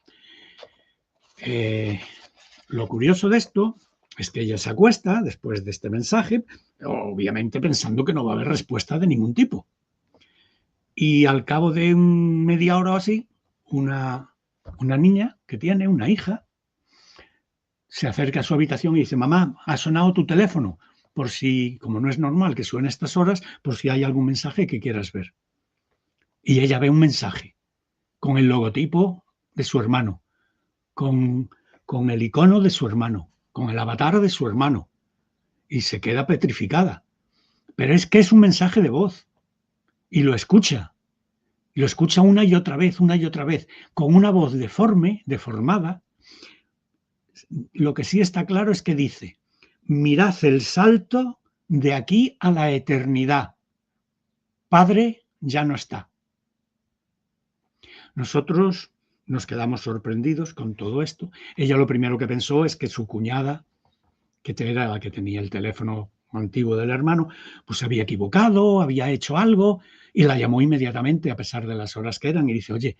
B: Lo curioso de esto es que ella se acuesta después de este mensaje, obviamente pensando que no va a haber respuesta de ningún tipo. Y al cabo de media hora o así, una niña que tiene, una hija, se acerca a su habitación y dice: mamá, ha sonado tu teléfono, por si, como no es normal que suene a estas horas, por si hay algún mensaje que quieras ver. Y ella ve un mensaje con el logotipo de su hermano, con el icono de su hermano, con el avatar de su hermano, y se queda petrificada. Pero es que es un mensaje de voz, y lo escucha una y otra vez, con una voz deformada. Lo que sí está claro es que dice: mirad el salto de aquí a la eternidad. Padre ya no está. Nosotros nos quedamos sorprendidos con todo esto. Ella lo primero que pensó es que su cuñada, que era la que tenía el teléfono antiguo del hermano, pues se había equivocado, había hecho algo, y la llamó inmediatamente a pesar de las horas que eran y dice: oye,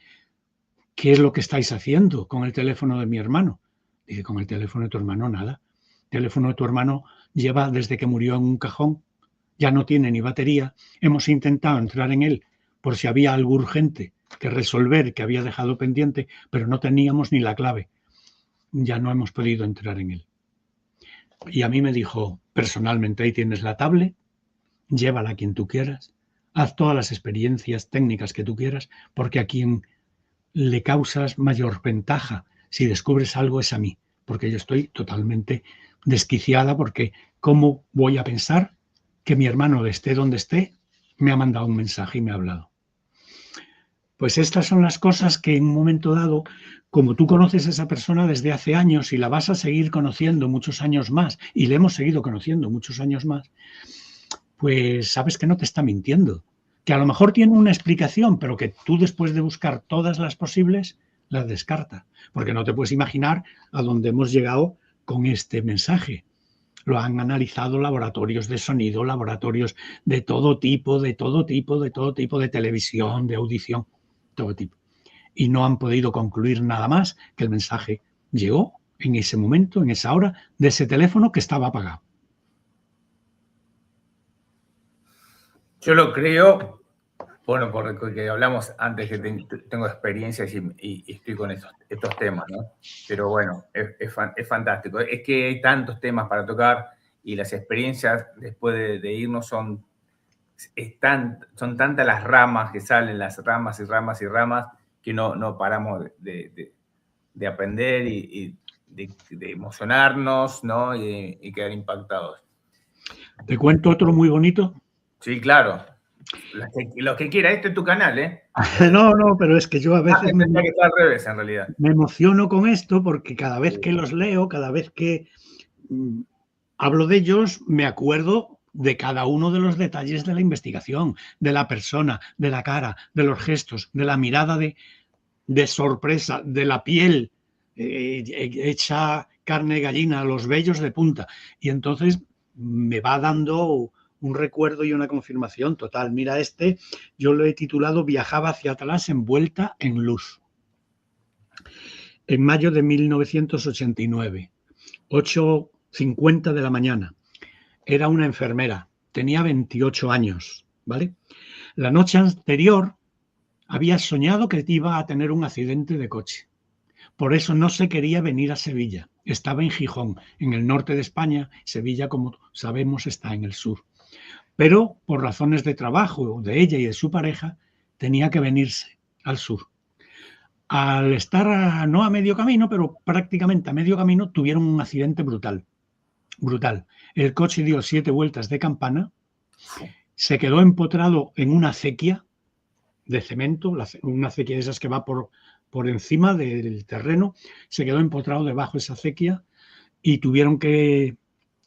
B: ¿qué es lo que estáis haciendo con el teléfono de mi hermano? Dice: con el teléfono de tu hermano nada. El teléfono de tu hermano lleva desde que murió en un cajón, ya no tiene ni batería. Hemos intentado entrar en él por si había algo urgente que resolver que había dejado pendiente, pero no teníamos ni la clave. Ya no hemos podido entrar en él. Y a mí me dijo personalmente: ahí tienes la tablet, llévala a quien tú quieras, haz todas las experiencias técnicas que tú quieras, porque a quien le causas mayor ventaja si descubres algo es a mí, porque yo estoy totalmente desquiciada, porque ¿cómo voy a pensar que mi hermano, esté donde esté, me ha mandado un mensaje y me ha hablado? Pues estas son las cosas que en un momento dado, como tú conoces a esa persona desde hace años y la vas a seguir conociendo muchos años más, y le hemos seguido conociendo muchos años más, pues sabes que no te está mintiendo, que a lo mejor tiene una explicación, pero que tú, después de buscar todas las posibles, las descarta, porque no te puedes imaginar a dónde hemos llegado con este mensaje. Lo han analizado laboratorios de sonido, laboratorios de todo tipo, de televisión, de audición, todo tipo. Y no han podido concluir nada más que el mensaje llegó en ese momento, en esa hora, de ese teléfono que estaba apagado.
A: Yo lo creo, bueno, porque hablamos antes que tengo experiencias y estoy con estos temas, ¿no? Pero bueno, es fantástico. Es que hay tantos temas para tocar y las experiencias después de irnos son tantas las ramas que salen, las ramas y ramas y ramas, que no paramos de aprender y de emocionarnos, ¿no? Y quedar impactados.
B: ¿Te cuento otro muy bonito?
A: Sí, claro. Lo que quiera, este es tu canal, ¿eh?
B: No, pero es que yo a veces
A: Tendría que estar al revés, en realidad.
B: me emociono con esto, porque cada vez que los leo, cada vez que hablo de ellos, me acuerdo de cada uno de los detalles de la investigación, de la persona, de la cara, de los gestos, de la mirada de sorpresa, de la piel hecha carne gallina, los vellos de punta. Y entonces me va dando un recuerdo y una confirmación total. Mira, yo lo he titulado Viajaba hacia atrás envuelta en luz. En mayo de 1989, 8:50 de la mañana. Era una enfermera, tenía 28 años, ¿vale? La noche anterior había soñado que iba a tener un accidente de coche. Por eso no se quería venir a Sevilla. Estaba en Gijón, en el norte de España. Sevilla, como sabemos, está en el sur. Pero por razones de trabajo de ella y de su pareja, tenía que venirse al sur. Al estar no a medio camino, pero prácticamente a medio camino, tuvieron un accidente brutal. El coche dio 7 vueltas de campana, se quedó empotrado en una acequia de cemento, una acequia de esas que va por encima del terreno, se quedó empotrado debajo de esa acequia y tuvieron que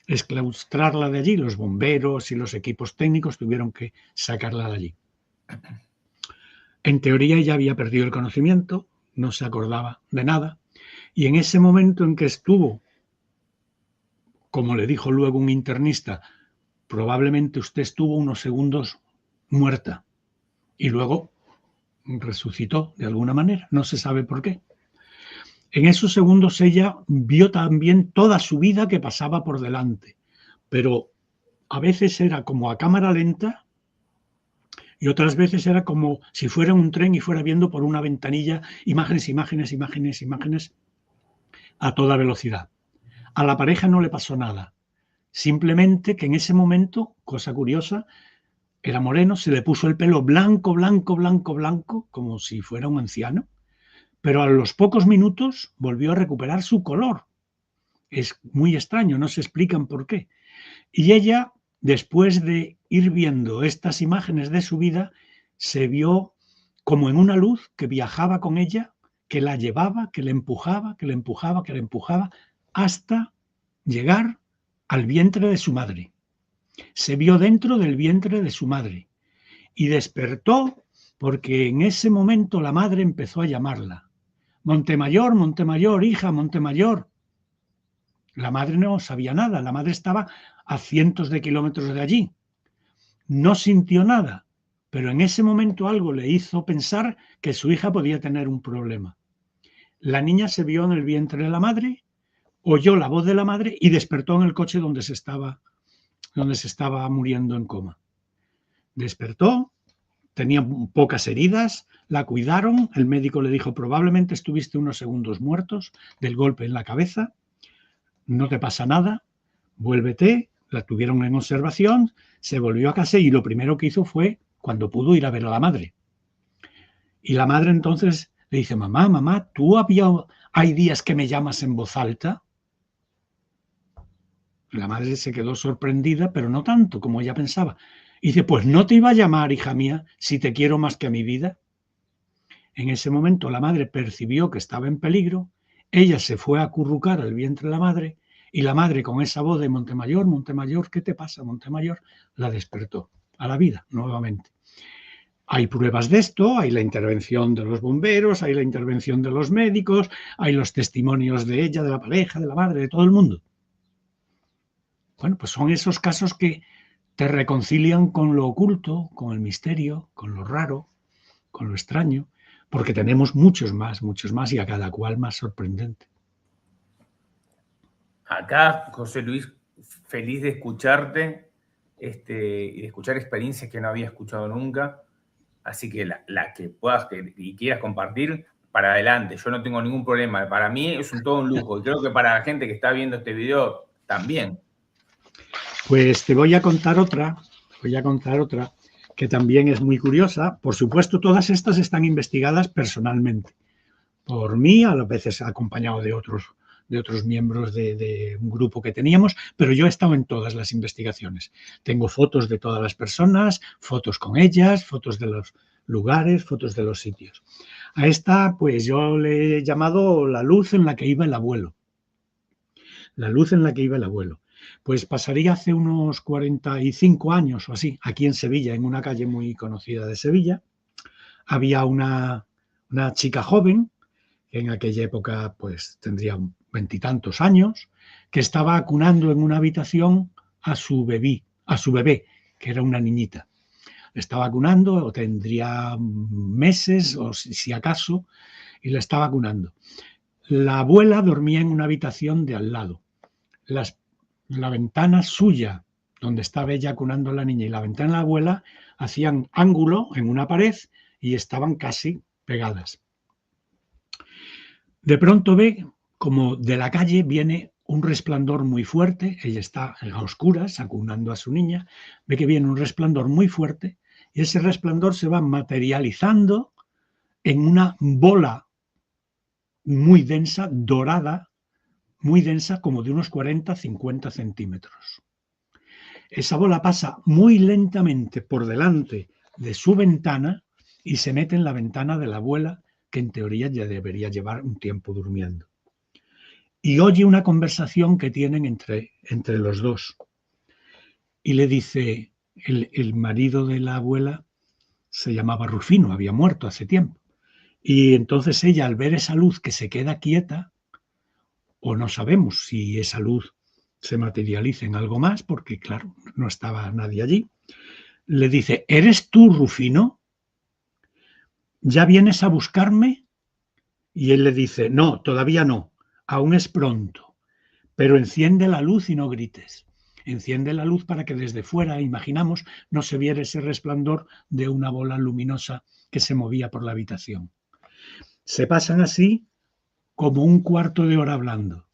B: exclaustrarla de allí. Los bomberos y los equipos técnicos tuvieron que sacarla de allí. En teoría ella había perdido el conocimiento, no se acordaba de nada, y en ese momento en que estuvo como le dijo luego un internista, probablemente usted estuvo unos segundos muerta y luego resucitó de alguna manera, no se sabe por qué. En esos segundos ella vio también toda su vida que pasaba por delante, pero a veces era como a cámara lenta y otras veces era como si fuera un tren y fuera viendo por una ventanilla imágenes, imágenes, imágenes, imágenes a toda velocidad. A la pareja no le pasó nada, simplemente que en ese momento, cosa curiosa, era moreno, se le puso el pelo blanco, blanco, blanco, blanco, como si fuera un anciano, pero a los pocos minutos volvió a recuperar su color. Es muy extraño, no se explican por qué. Y ella, después de ir viendo estas imágenes de su vida, se vio como en una luz que viajaba con ella, que la llevaba, que le empujaba, que le empujaba, que le empujaba, hasta llegar al vientre de su madre. Se vio dentro del vientre de su madre y despertó porque en ese momento la madre empezó a llamarla. Montemayor, Montemayor, hija, Montemayor. La madre no sabía nada, la madre estaba a cientos de kilómetros de allí. No sintió nada, pero en ese momento algo le hizo pensar que su hija podía tener un problema. La niña se vio en el vientre de la madre, oyó la voz de la madre y despertó en el coche donde se estaba muriendo en coma. Despertó, tenía pocas heridas, la cuidaron, el médico le dijo probablemente estuviste unos segundos muertos del golpe en la cabeza, no te pasa nada, vuélvete, la tuvieron en observación, se volvió a casa y lo primero que hizo fue, cuando pudo, ir a ver a la madre. Y la madre entonces le dice, mamá, mamá, ¿hay días que me llamas en voz alta? La madre se quedó sorprendida, pero no tanto como ella pensaba. Y dice, pues no te iba a llamar, hija mía, si te quiero más que a mi vida. En ese momento la madre percibió que estaba en peligro, ella se fue a acurrucar al vientre de la madre y la madre con esa voz de Montemayor, Montemayor, ¿qué te pasa, Montemayor? La despertó a la vida nuevamente. Hay pruebas de esto, hay la intervención de los bomberos, hay la intervención de los médicos, hay los testimonios de ella, de la pareja, de la madre, de todo el mundo. Bueno, pues son esos casos que te reconcilian con lo oculto, con el misterio, con lo raro, con lo extraño, porque tenemos muchos más y a cada cual más sorprendente.
A: Acá, José Luis, feliz de escucharte y de escuchar experiencias que no había escuchado nunca. Así que la que puedas y quieras compartir, para adelante. Yo no tengo ningún problema. Para mí es todo un lujo y creo que para la gente que está viendo este video también.
B: Pues te voy a contar otra que también es muy curiosa. Por supuesto, todas estas están investigadas personalmente por mí, a veces acompañado de otros miembros de un grupo que teníamos, pero yo he estado en todas las investigaciones. Tengo fotos de todas las personas, fotos con ellas, fotos de los lugares, fotos de los sitios. A esta, pues yo le he llamado la luz en la que iba el abuelo. La luz en la que iba el abuelo. Pues pasaría hace unos 45 años o así, aquí en Sevilla, en una calle muy conocida de Sevilla. Había una chica joven, que en aquella época pues tendría 20 años, que estaba acunando en una habitación a su bebé, que era una niñita. Le estaba acunando, o tendría meses, o si acaso, y le estaba acunando. La abuela dormía en una habitación de al lado. La ventana suya, donde estaba ella acunando a la niña, y la ventana de la abuela hacían ángulo en una pared y estaban casi pegadas. De pronto ve como de la calle viene un resplandor muy fuerte, ella está a oscuras acunando a su niña, ve que viene un resplandor muy fuerte y ese resplandor se va materializando en una bola muy densa, dorada, muy densa, como de unos 40-50 centímetros. Esa bola pasa muy lentamente por delante de su ventana y se mete en la ventana de la abuela, que en teoría ya debería llevar un tiempo durmiendo. Y oye una conversación que tienen entre los dos. Y le dice, el marido de la abuela se llamaba Rufino, había muerto hace tiempo. Y entonces ella, al ver esa luz que se queda quieta, o no sabemos si esa luz se materializa en algo más, porque claro, no estaba nadie allí. Le dice, ¿eres tú, Rufino? ¿Ya vienes a buscarme? Y él le dice, no, todavía no, aún es pronto, pero enciende la luz y no grites. Enciende la luz para que desde fuera, imaginamos, no se viera ese resplandor de una bola luminosa que se movía por la habitación. Se pasan así como un cuarto de hora hablando.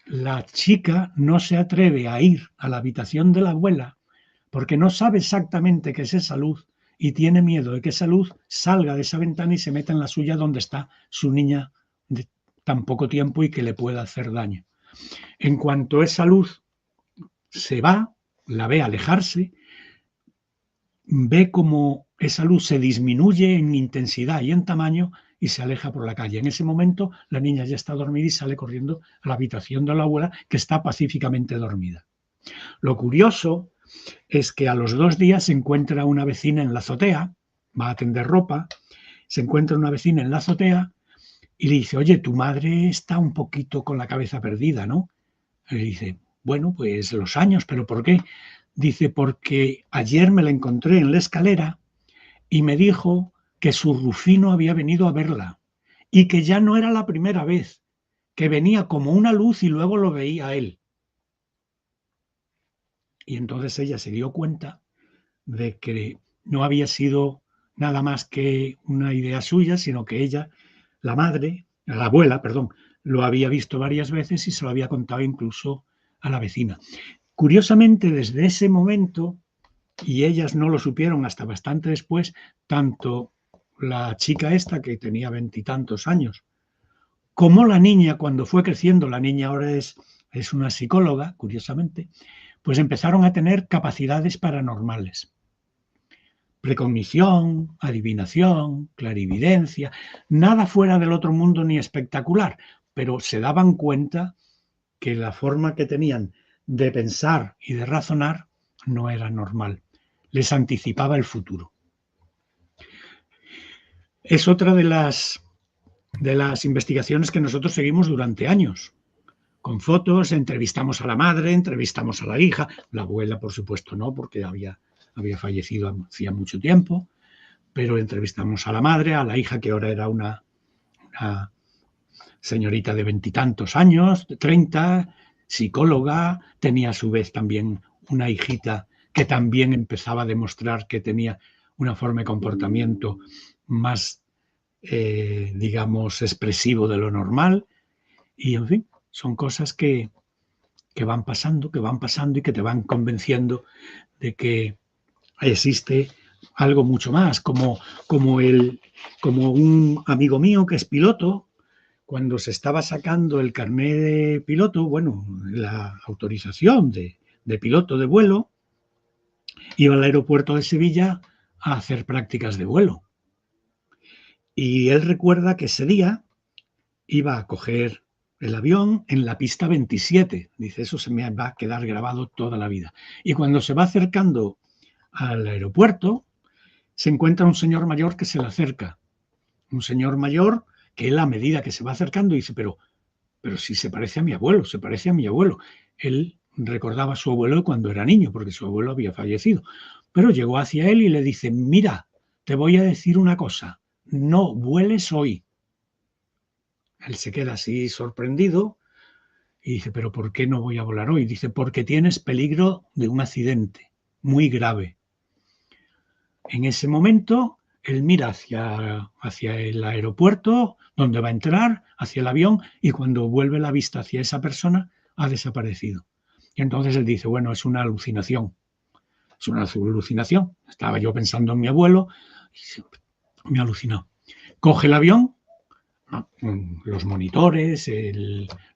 B: La chica no se atreve a ir a la habitación de la abuela porque no sabe exactamente qué es esa luz y tiene miedo de que esa luz salga de esa ventana y se meta en la suya donde está su niña de tan poco tiempo y que le pueda hacer daño. En cuanto esa luz se va, la ve alejarse, ve como esa luz se disminuye en intensidad y en tamaño y se aleja por la calle. En ese momento la niña ya está dormida y sale corriendo a la habitación de la abuela, que está pacíficamente dormida. Lo curioso es que a los 2 días se encuentra una vecina en la azotea, va a tender ropa, se encuentra una vecina en la azotea y le dice, oye, tu madre está un poquito con la cabeza perdida, ¿no? Y le dice, bueno, pues los años, ¿pero por qué? Dice, porque ayer me la encontré en la escalera y me dijo que su Rufino había venido a verla y que ya no era la primera vez, que venía como una luz y luego lo veía a él. Y entonces ella se dio cuenta de que no había sido nada más que una idea suya, sino que ella, la abuela, lo había visto varias veces y se lo había contado incluso a la vecina. Curiosamente, desde ese momento, y ellas no lo supieron hasta bastante después, tanto la chica esta, que tenía 20 y tantos años, como la niña, cuando fue creciendo, la niña ahora es una psicóloga, curiosamente, pues empezaron a tener capacidades paranormales. Precognición, adivinación, clarividencia, nada fuera del otro mundo ni espectacular, pero se daban cuenta que la forma que tenían de pensar y de razonar no era normal, les anticipaba el futuro. Es otra de las investigaciones que nosotros seguimos durante años. Con fotos, entrevistamos a la madre, entrevistamos a la hija, la abuela por supuesto no, porque había fallecido hacía mucho tiempo, pero entrevistamos a la madre, a la hija, que ahora era una señorita de 20 y tantos años, de 30, psicóloga, tenía a su vez también una hijita que también empezaba a demostrar que tenía una forma de comportamiento más, digamos, expresivo de lo normal. Y, en fin, son cosas que van pasando y que te van convenciendo de que existe algo mucho más, como un amigo mío que es piloto, cuando se estaba sacando el carnet de piloto, bueno, la autorización de piloto de vuelo, iba al aeropuerto de Sevilla a hacer prácticas de vuelo. Y él recuerda que ese día iba a coger el avión en la pista 27. Dice, eso se me va a quedar grabado toda la vida. Y cuando se va acercando al aeropuerto, se encuentra un señor mayor que se le acerca. Un señor mayor que él, a medida que se va acercando, dice, pero si se parece a mi abuelo, se parece a mi abuelo. Él recordaba a su abuelo cuando era niño, porque su abuelo había fallecido. Pero llegó hacia él y le dice, mira, te voy a decir una cosa, no vueles hoy. Él se queda así sorprendido y dice, pero ¿por qué no voy a volar hoy? Dice, porque tienes peligro de un accidente muy grave. En ese momento, él mira hacia el aeropuerto, donde va a entrar, hacia el avión, y cuando vuelve la vista hacia esa persona, ha desaparecido. Y entonces él dice, bueno, es una alucinación. Es una alucinación. Estaba yo pensando en mi abuelo y me alucinó. Coge el avión, los monitores,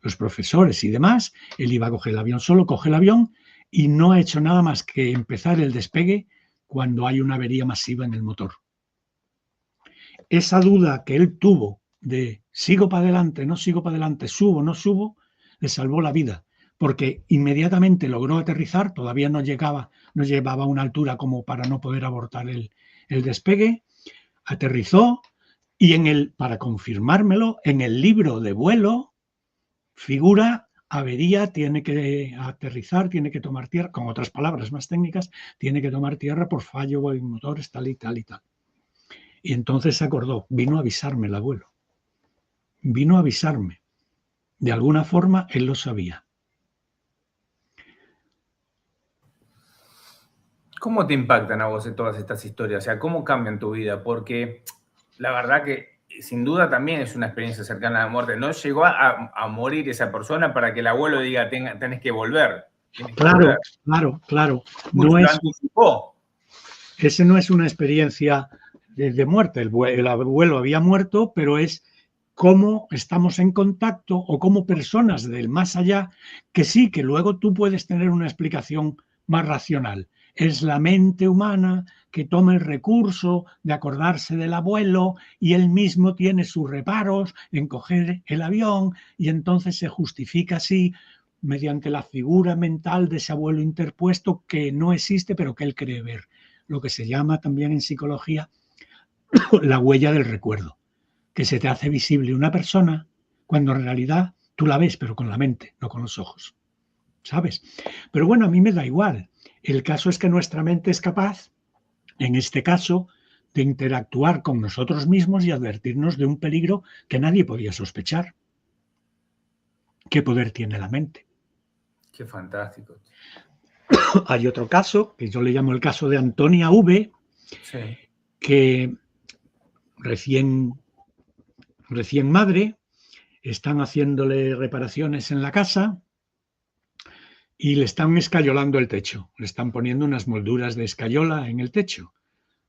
B: los profesores y demás. Él iba a coger el avión solo, coge el avión y no ha hecho nada más que empezar el despegue cuando hay una avería masiva en el motor. Esa duda que él tuvo de sigo para adelante, no sigo para adelante, subo, no subo, le salvó la vida, porque inmediatamente logró aterrizar, todavía no llevaba una altura como para no poder abortar el despegue, aterrizó y para confirmármelo, en el libro de vuelo figura avería, tiene que aterrizar, tiene que tomar tierra, con otras palabras más técnicas, tiene que tomar tierra por fallo en motores, tal y tal y tal. Y entonces se acordó, vino a avisarme el abuelo. Vino a avisarme. De alguna forma él lo sabía.
A: ¿Cómo te impactan a vos todas estas historias? O sea, ¿cómo cambian tu vida? Porque la verdad que sin duda también es una experiencia cercana a la muerte. No llegó a morir esa persona para que el abuelo diga, tenés que volver. Tienes que volver.
B: Claro.
A: Mucho
B: No
A: lo
B: es,
A: anticipó.
B: ese no es una experiencia de muerte. El abuelo había muerto, pero es cómo estamos en contacto o como personas del más allá, que sí, que luego tú puedes tener una explicación más racional. Es la mente humana que toma el recurso de acordarse del abuelo y él mismo tiene sus reparos en coger el avión y entonces se justifica así mediante la figura mental de ese abuelo interpuesto que no existe pero que él cree ver. Lo que se llama también en psicología la huella del recuerdo, que se te hace visible una persona cuando en realidad tú la ves, pero con la mente, no con los ojos. ¿Sabes? Pero bueno, a mí me da igual. El caso es que nuestra mente es capaz, en este caso, de interactuar con nosotros mismos y advertirnos de un peligro que nadie podía sospechar. ¿Qué poder tiene la mente?
A: Qué fantástico.
B: Hay otro caso, que yo le llamo el caso de Antonia V,
A: Sí.
B: que recién madre, están haciéndole reparaciones en la casa y le están escayolando el techo. Le están poniendo unas molduras de escayola en el techo.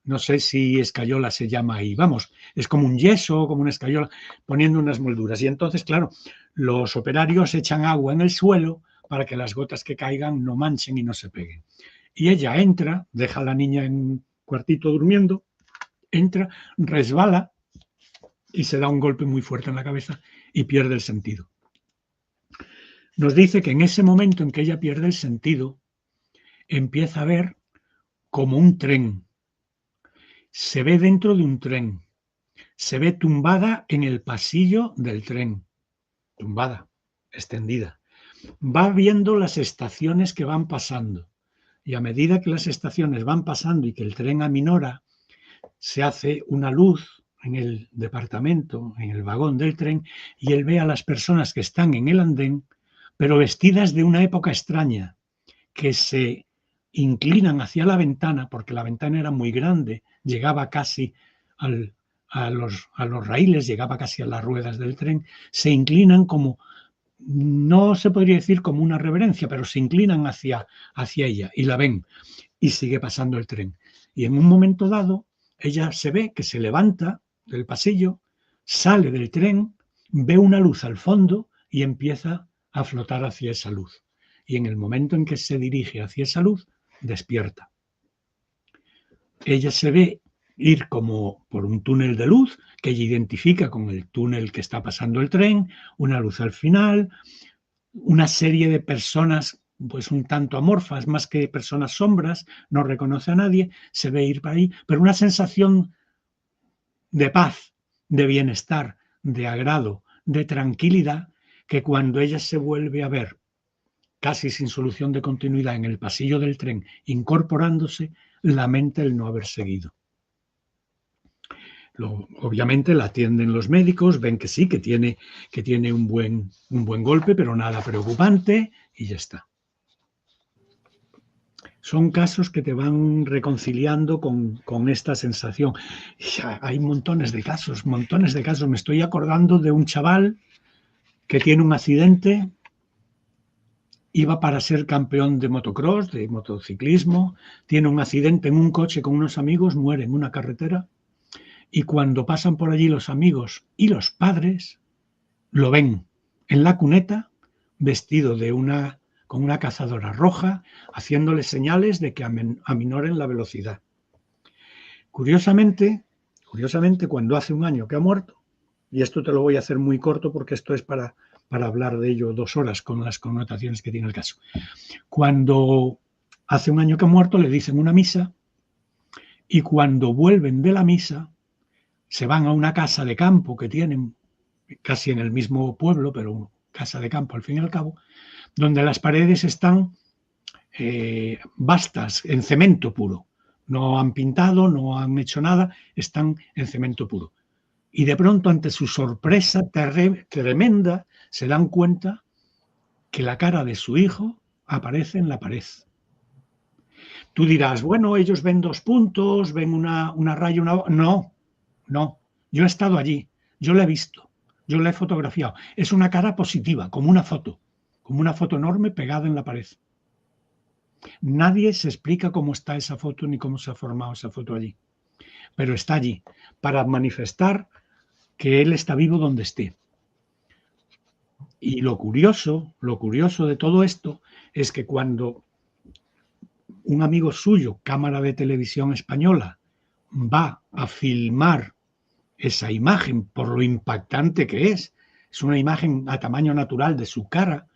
B: No sé si escayola se llama ahí. Vamos, es como un yeso, como una escayola, poniendo unas molduras. Y entonces, claro, los operarios echan agua en el suelo para que las gotas que caigan no manchen y no se peguen. Y ella entra, deja a la niña en un cuartito durmiendo, entra, resbala y se da un golpe muy fuerte en la cabeza y pierde el sentido. Nos dice que en ese momento en que ella pierde el sentido, empieza a ver como un tren. Se ve dentro de un tren. Se ve tumbada en el pasillo del tren. Tumbada, extendida. Va viendo las estaciones que van pasando. Y a medida que las estaciones van pasando y que el tren aminora, se hace una luz en el departamento, en el vagón del tren, y él ve a las personas que están en el andén, pero vestidas de una época extraña, que se inclinan hacia la ventana, porque la ventana era muy grande, llegaba casi a los raíles, llegaba casi a las ruedas del tren, se inclinan como, no se podría decir como una reverencia, pero se inclinan hacia ella y la ven y sigue pasando el tren. Y en un momento dado, ella se ve que se levanta del pasillo, sale del tren, ve una luz al fondo y empieza a flotar hacia esa luz. Y en el momento en que se dirige hacia esa luz, despierta. Ella se ve ir como por un túnel de luz que ella identifica con el túnel que está pasando el tren, una luz al final, una serie de personas pues un tanto amorfas, más que personas sombras, no reconoce a nadie, se ve ir para ahí, pero una sensación de paz, de bienestar, de agrado, de tranquilidad, que cuando ella se vuelve a ver casi sin solución de continuidad en el pasillo del tren, incorporándose, lamenta el no haber seguido. Obviamente la atienden los médicos, ven que sí, que tiene un buen golpe, pero nada preocupante y ya está. Son casos que te van reconciliando con esta sensación. Hay montones de casos. Me estoy acordando de un chaval que tiene un accidente, iba para ser campeón de motocross, de motociclismo, tiene un accidente en un coche con unos amigos, muere en una carretera y cuando pasan por allí los amigos y los padres, lo ven en la cuneta, vestido con una cazadora roja, haciéndole señales de que aminoren la velocidad. Curiosamente, cuando hace un año que ha muerto, y esto te lo voy a hacer muy corto porque esto es para hablar de ello 2 horas con las connotaciones que tiene el caso. Cuando hace un año que ha muerto, le dicen una misa y cuando vuelven de la misa, se van a una casa de campo que tienen casi en el mismo pueblo, pero casa de campo al fin y al cabo, donde las paredes están bastas, en cemento puro. No han pintado, no han hecho nada, están en cemento puro. Y de pronto, ante su sorpresa tremenda, se dan cuenta que la cara de su hijo aparece en la pared. Tú dirás, bueno, ellos ven 2 puntos, ven una raya, una... No, no. Yo he estado allí, yo la he visto, yo la he fotografiado. Es una cara positiva, como una foto enorme pegada en la pared. Nadie se explica cómo está esa foto ni cómo se ha formado esa foto allí. Pero está allí para manifestar que él está vivo donde esté. Y lo curioso de todo esto es que cuando un amigo suyo, cámara de televisión española, va a filmar esa imagen por lo impactante que es una imagen a tamaño natural de su cara,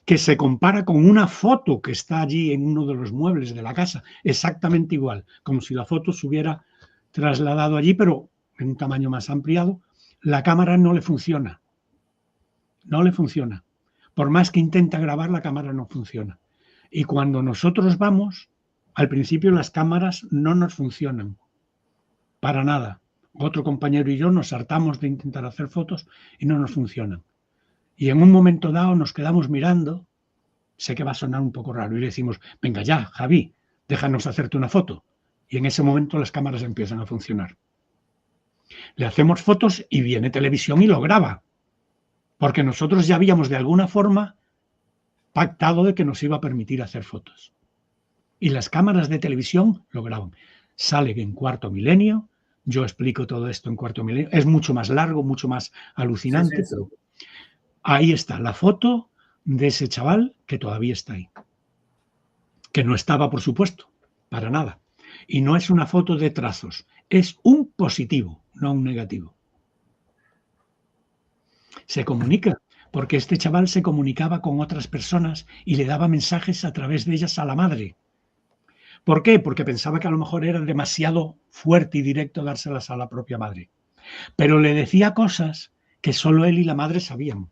B: que se compara con una foto que está allí en uno de los muebles de la casa, exactamente igual, como si la foto se hubiera trasladado allí, pero en un tamaño más ampliado. La cámara no le funciona. No le funciona. Por más que intenta grabar, la cámara no funciona. Y cuando nosotros vamos, al principio las cámaras no nos funcionan. Para nada. Otro compañero y yo nos hartamos de intentar hacer fotos y no nos funcionan. Y en un momento dado nos quedamos mirando, sé que va a sonar un poco raro, y le decimos, venga ya, Javi, déjanos hacerte una foto. Y en ese momento las cámaras empiezan a funcionar. Le hacemos fotos y viene televisión y lo graba. Porque nosotros ya habíamos de alguna forma pactado de que nos iba a permitir hacer fotos. Y las cámaras de televisión lo graban. Sale en Cuarto Milenio, yo explico todo esto en Cuarto Milenio, es mucho más largo, mucho más alucinante,
A: Sí.
B: pero ahí está la foto de ese chaval que todavía está ahí. Que no estaba, por supuesto, para nada. Y no es una foto de trazos, es un positivo, no un negativo. Se comunica, porque este chaval se comunicaba con otras personas y le daba mensajes a través de ellas a la madre. ¿Por qué? Porque pensaba que a lo mejor era demasiado fuerte y directo dárselas a la propia madre. Pero le decía cosas que solo él y la madre sabían.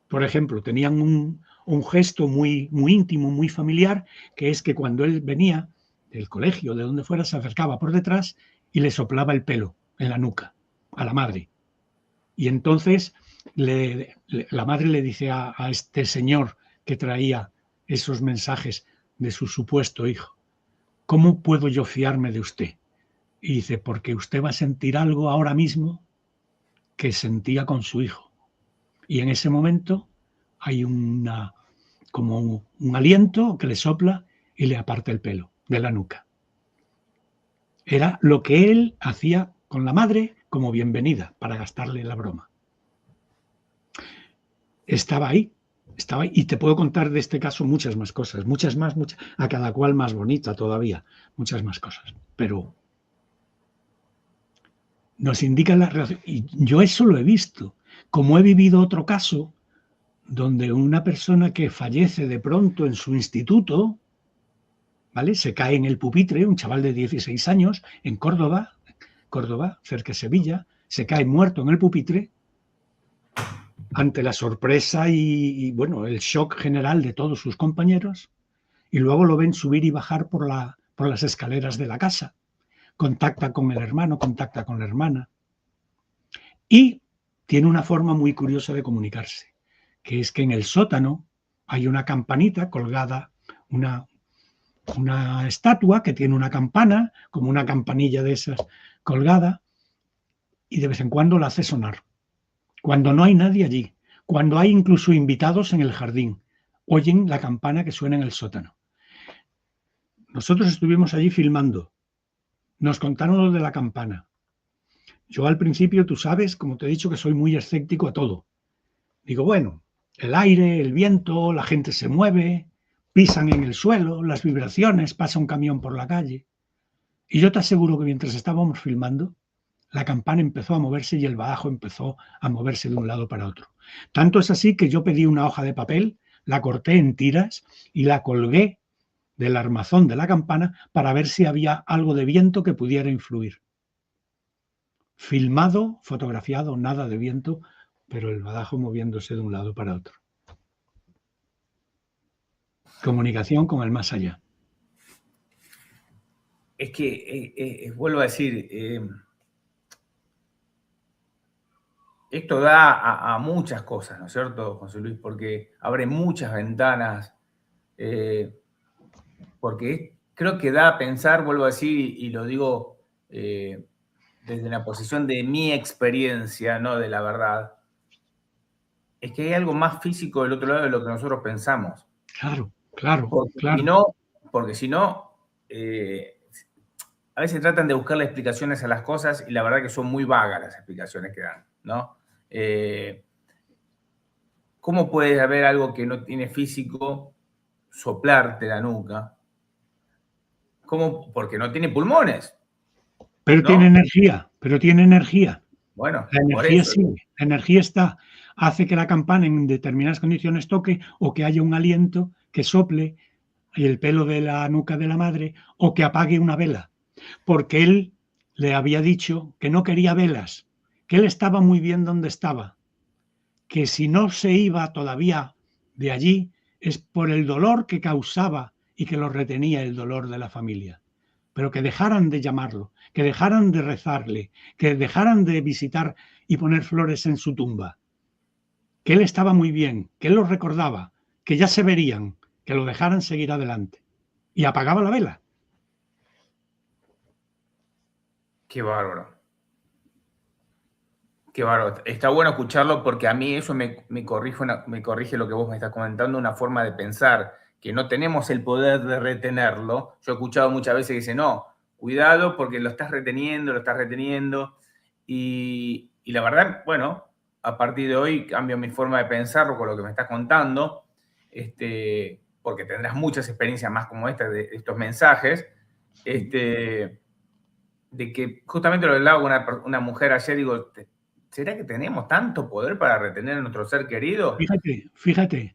B: Por ejemplo, tenían un gesto muy, muy íntimo, muy familiar, que es que cuando él venía del colegio, de donde fuera, se acercaba por detrás y le soplaba el pelo en la nuca a la madre. Y entonces la madre le dice a este señor que traía esos mensajes de su supuesto hijo, ¿cómo puedo yo fiarme de usted? Y dice, porque usted va a sentir algo ahora mismo que sentía con su hijo. Y en ese momento hay como un aliento que le sopla y le aparta el pelo de la nuca. Era lo que él hacía con la madre como bienvenida para gastarle la broma. Estaba ahí, y te puedo contar de este caso muchas más cosas, muchas, a cada cual más bonita todavía, muchas más cosas, pero nos indica la relación, y yo eso lo he visto, como he vivido otro caso donde una persona que fallece de pronto en su instituto, ¿vale? Se cae en el pupitre, un chaval de 16 años, en Córdoba, cerca de Sevilla, se cae muerto en el pupitre, ante la sorpresa y bueno, el shock general de todos sus compañeros, y luego lo ven subir y bajar por las escaleras de la casa. Contacta con el hermano, contacta con la hermana, y tiene una forma muy curiosa de comunicarse, que es que en el sótano hay una campanita colgada, una estatua que tiene una campana, como una campanilla de esas colgada, y de vez en cuando la hace sonar. Cuando no hay nadie allí, cuando hay incluso invitados en el jardín, oyen la campana que suena en el sótano. Nosotros estuvimos allí filmando, nos contaron lo de la campana. Yo al principio, tú sabes, como te he dicho, que soy muy escéptico a todo. Digo, bueno, el aire, el viento, la gente se mueve, pisan en el suelo, las vibraciones, pasa un camión por la calle. Y yo te aseguro que mientras estábamos filmando, la campana empezó a moverse y el badajo empezó a moverse de un lado para otro. Tanto es así que yo pedí una hoja de papel, la corté en tiras y la colgué del armazón de la campana para ver si había algo de viento que pudiera influir. Filmado, fotografiado, nada de viento, pero el badajo moviéndose de un lado para otro. Comunicación con el más allá.
A: Es que, vuelvo a decir, esto da a muchas cosas, ¿no es cierto, José Luis? Porque abre muchas ventanas, porque creo que da a pensar, vuelvo a decir, y lo digo desde la posición de mi experiencia, no de la verdad, es que hay algo más físico del otro lado de lo que nosotros pensamos.
B: Claro, claro,
A: Porque
B: claro.
A: si no, a veces tratan de buscarle explicaciones a las cosas y la verdad que son muy vagas las explicaciones que dan, ¿no? ¿Cómo puede haber algo que no tiene físico soplarte la nuca? ¿Cómo? Porque no tiene pulmones,
B: Pero
A: ¿no?
B: tiene energía, pero tiene energía.
A: Bueno,
B: La
A: por
B: energía
A: eso.
B: sigue, la energía está. Hace que la campana en determinadas condiciones toque o que haya un aliento que sople el pelo de la nuca de la madre o que apague una vela. Porque él le había dicho que no quería velas, que él estaba muy bien donde estaba, que si no se iba todavía de allí es por el dolor que causaba y que lo retenía el dolor de la familia. Pero que dejaran de llamarlo, que dejaran de rezarle, que dejaran de visitar y poner flores en su tumba. Que él estaba muy bien, que él lo recordaba, que ya se verían, que lo dejaran seguir adelante. Y apagaba la vela.
A: Qué bárbaro. Qué bárbaro. Está bueno escucharlo porque a mí eso me corrige lo que vos me estás comentando, una forma de pensar, que no tenemos el poder de retenerlo. Yo he escuchado muchas veces que dicen, no, cuidado porque lo estás reteniendo, lo estás reteniendo. Y la verdad, bueno, a partir de hoy cambio mi forma de pensarlo con lo que me estás contando, porque tendrás muchas experiencias más como esta de estos mensajes, de que justamente lo hablaba con una mujer ayer, digo, ¿será que tenemos tanto poder para retener a nuestro ser querido?
B: Fíjate,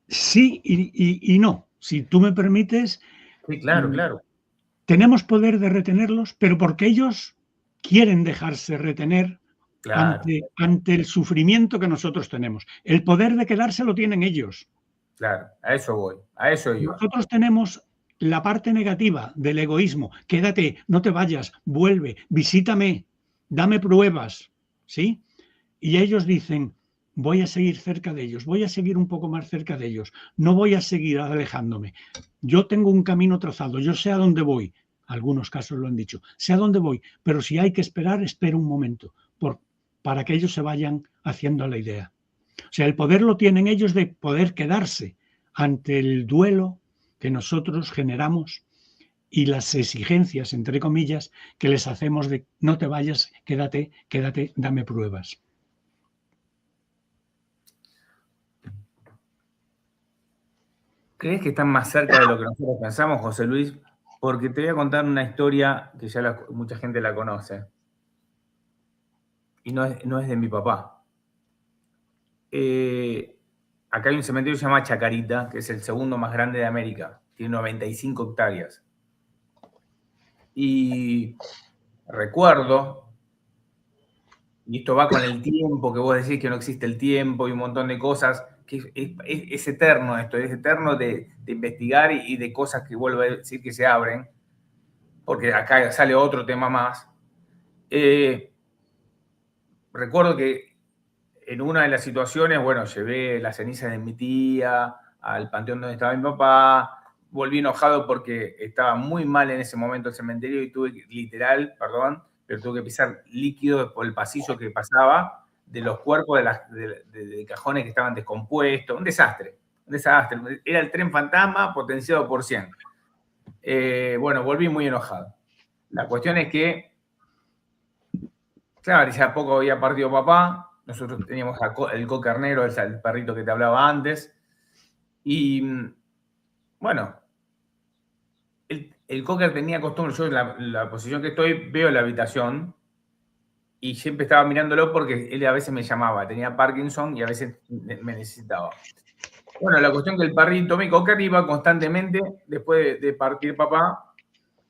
B: sí y no. Si tú me permites,
A: Sí, claro, claro,
B: tenemos poder de retenerlos, pero porque ellos quieren dejarse retener
A: claro,
B: ante el sufrimiento que nosotros tenemos. El poder de quedarse lo tienen ellos.
A: claro, a eso voy, a eso iba.
B: Nosotros tenemos la parte negativa del egoísmo. Quédate, no te vayas, vuelve, visítame, dame pruebas, ¿sí? Y ellos dicen, voy a seguir cerca de ellos, voy a seguir un poco más cerca de ellos, no voy a seguir alejándome. Yo tengo un camino trazado, yo sé a dónde voy. Algunos casos lo han dicho, sé a dónde voy, pero si hay que esperar, espero un momento para que ellos se vayan haciendo la idea. O sea, el poder lo tienen ellos de poder quedarse ante el duelo que nosotros generamos y las exigencias, entre comillas, que les hacemos de no te vayas, quédate, quédate, dame pruebas.
A: ¿Crees que están más cerca de lo que nosotros pensamos, José Luis? Porque te voy a contar una historia que ya mucha gente la conoce. Y no es de mi papá. Acá hay un cementerio que se llama Chacarita, que es el segundo más grande de América. Tiene 95 hectáreas. Y recuerdo, y esto va con el tiempo, que vos decís que no existe el tiempo y un montón de cosas, que es eterno esto, es eterno de investigar y de cosas que vuelvo a decir que se abren, porque acá sale otro tema más. Recuerdo que en una de las situaciones, bueno, llevé las cenizas de mi tía al panteón donde estaba mi papá, volví enojado porque estaba muy mal en ese momento el cementerio y tuve que, literal, perdón, pero tuve que pisar líquido por el pasillo que pasaba de los cuerpos de cajones que estaban descompuestos, un desastre, un desastre. Era el tren fantasma potenciado por 100. Bueno, volví muy enojado. La cuestión es que, claro, ya poco había partido papá, nosotros teníamos el cocker negro, el perrito que te hablaba antes, y bueno, el cocker tenía costumbre, yo en la posición que estoy, veo la habitación y siempre estaba mirándolo porque él a veces me llamaba, tenía Parkinson y a veces me necesitaba. Bueno, la cuestión que el perrito, mi cocker, iba constantemente, después de partir papá,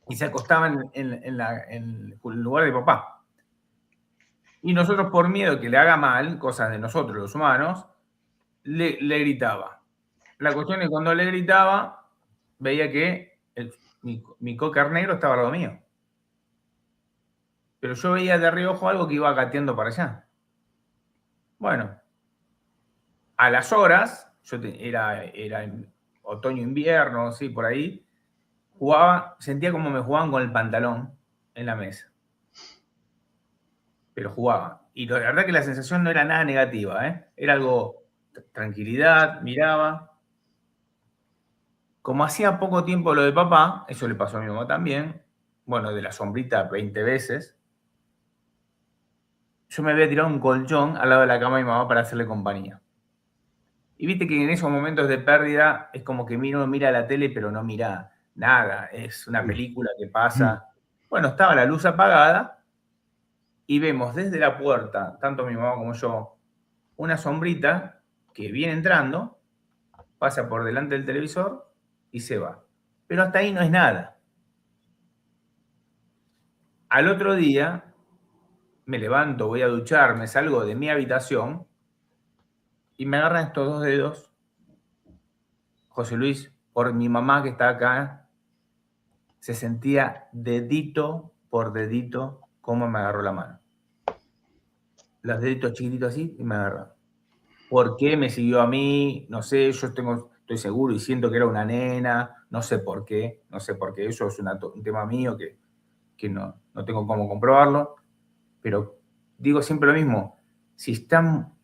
A: y se acostaba en el lugar de papá. Y nosotros, por miedo que le haga mal, cosas de nosotros los humanos, le gritaba. La cuestión es que cuando le gritaba, veía que mi cocker negro estaba al lado mío. Pero yo veía de reojo algo que iba gateando para allá. Bueno, a las horas, era otoño-invierno, sí, por ahí, jugaba, sentía como me jugaban con el pantalón en la mesa. Pero jugaba. Y la verdad que la sensación no era nada negativa, ¿eh? Era algo, tranquilidad, miraba. Como hacía poco tiempo lo de papá, eso le pasó a mi mamá también, bueno, de la sombrita 20 veces, yo me había tirado un colchón al lado de la cama de mi mamá para hacerle compañía. Y viste que en esos momentos de pérdida es como que uno mira la tele, pero no mira nada. Es una película que pasa. Bueno, estaba la luz apagada y vemos desde la puerta, tanto mi mamá como yo, una sombrita que viene entrando, pasa por delante del televisor y se va. Pero hasta ahí no es nada. Al otro día me levanto, voy a ducharme, salgo de mi habitación y me agarran estos dos dedos, José Luis, por mi mamá que está acá, se sentía dedito por dedito cómo me agarró la mano. Los deditos chiquititos así y me agarró. ¿Por qué me siguió a mí? No sé, estoy seguro y siento que era una nena, no sé por qué, eso es un tema mío que no tengo cómo comprobarlo, pero digo siempre lo mismo, si están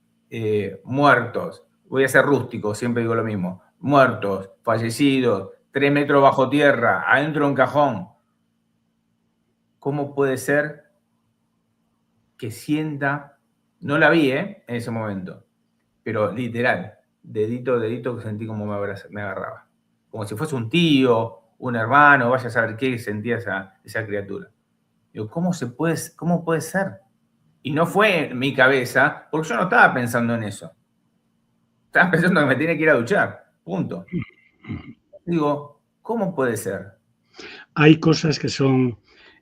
A: muertos, voy a ser rústico, siempre digo lo mismo, muertos, fallecidos, 3 metros bajo tierra, adentro de un cajón, ¿cómo puede ser que sienta, no la vi en ese momento, pero literal, dedito a dedito que sentí como me agarraba, como si fuese un tío, un hermano, vaya a saber qué sentía esa criatura. Digo, ¿cómo puede ser? Y no fue en mi cabeza, porque yo no estaba pensando en eso. Estaba pensando que me tenía que ir a duchar, punto. Digo, ¿cómo puede ser?
B: Hay cosas que son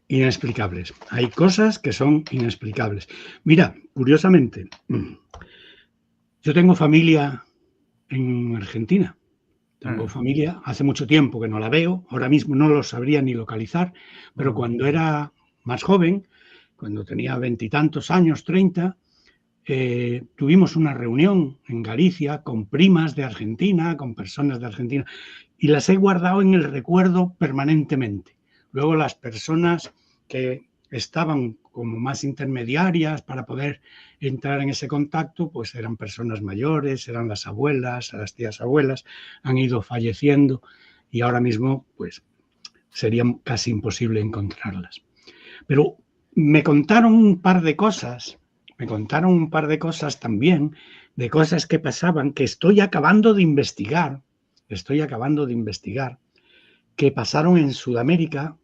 B: inexplicables. Hay cosas que son inexplicables. Mira, curiosamente, yo tengo familia en Argentina. Tengo familia, hace mucho tiempo que no la veo, ahora mismo no lo sabría ni localizar, pero cuando era más joven, cuando tenía 20 y tantos años, 30, tuvimos una reunión en Galicia con primas de Argentina, con personas de Argentina, y las he guardado en el recuerdo permanentemente. Luego las personas que estaban como más intermediarias para poder entrar en ese contacto, pues eran personas mayores, eran las abuelas, las tías abuelas, han ido falleciendo y ahora mismo pues sería casi imposible encontrarlas. Pero me contaron un par de cosas también, de cosas que pasaban, que estoy acabando de investigar, que pasaron en Sudamérica,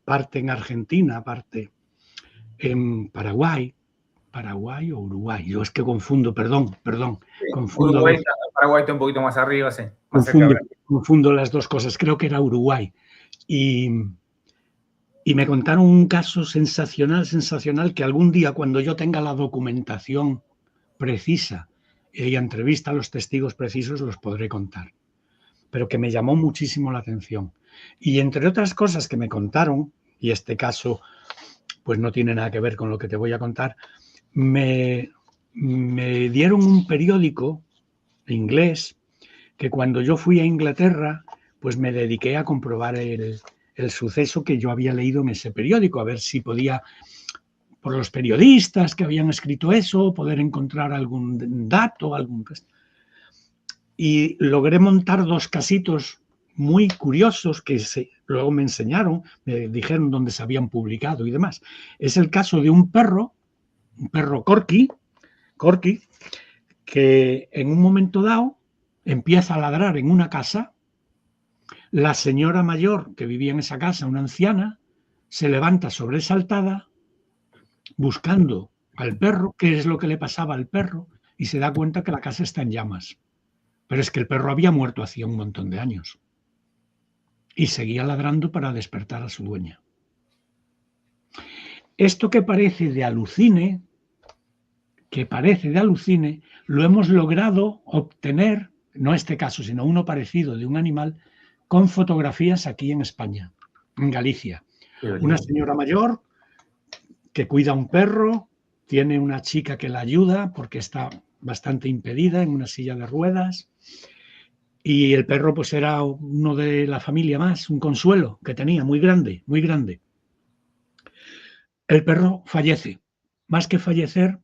B: parte en Argentina, parte en Paraguay o Uruguay. Yo es que confundo, perdón,
A: Sí,
B: confundo,
A: Paraguay está un poquito más arriba, sí, más cerca de Brasil.
B: confundo las dos cosas. Creo que era Uruguay. Y me contaron un caso sensacional, que algún día, cuando yo tenga la documentación precisa y entrevista a los testigos precisos, los podré contar. Pero que me llamó muchísimo la atención. Y entre otras cosas que me contaron, y este caso pues no tiene nada que ver con lo que te voy a contar, me dieron un periódico inglés que cuando yo fui a Inglaterra, pues me dediqué a comprobar el suceso que yo había leído en ese periódico, a ver si podía, por los periodistas que habían escrito eso, poder encontrar algún dato, y logré montar dos casitos muy curiosos que luego me enseñaron, me dijeron dónde se habían publicado y demás. Es el caso de un perro corky, que en un momento dado empieza a ladrar en una casa. La señora mayor que vivía en esa casa, una anciana, se levanta sobresaltada buscando al perro, qué es lo que le pasaba al perro, y se da cuenta que la casa está en llamas. Pero es que el perro había muerto hacía un montón de años y seguía ladrando para despertar a su dueña. Esto que parece de alucine, lo hemos logrado obtener, no este caso, sino uno parecido de un animal, con fotografías aquí en España, en Galicia. Una señora mayor que cuida a un perro, tiene una chica que la ayuda porque está bastante impedida en una silla de ruedas, y el perro pues era uno de la familia más, un consuelo que tenía, muy grande, muy grande. El perro fallece. Más que fallecer,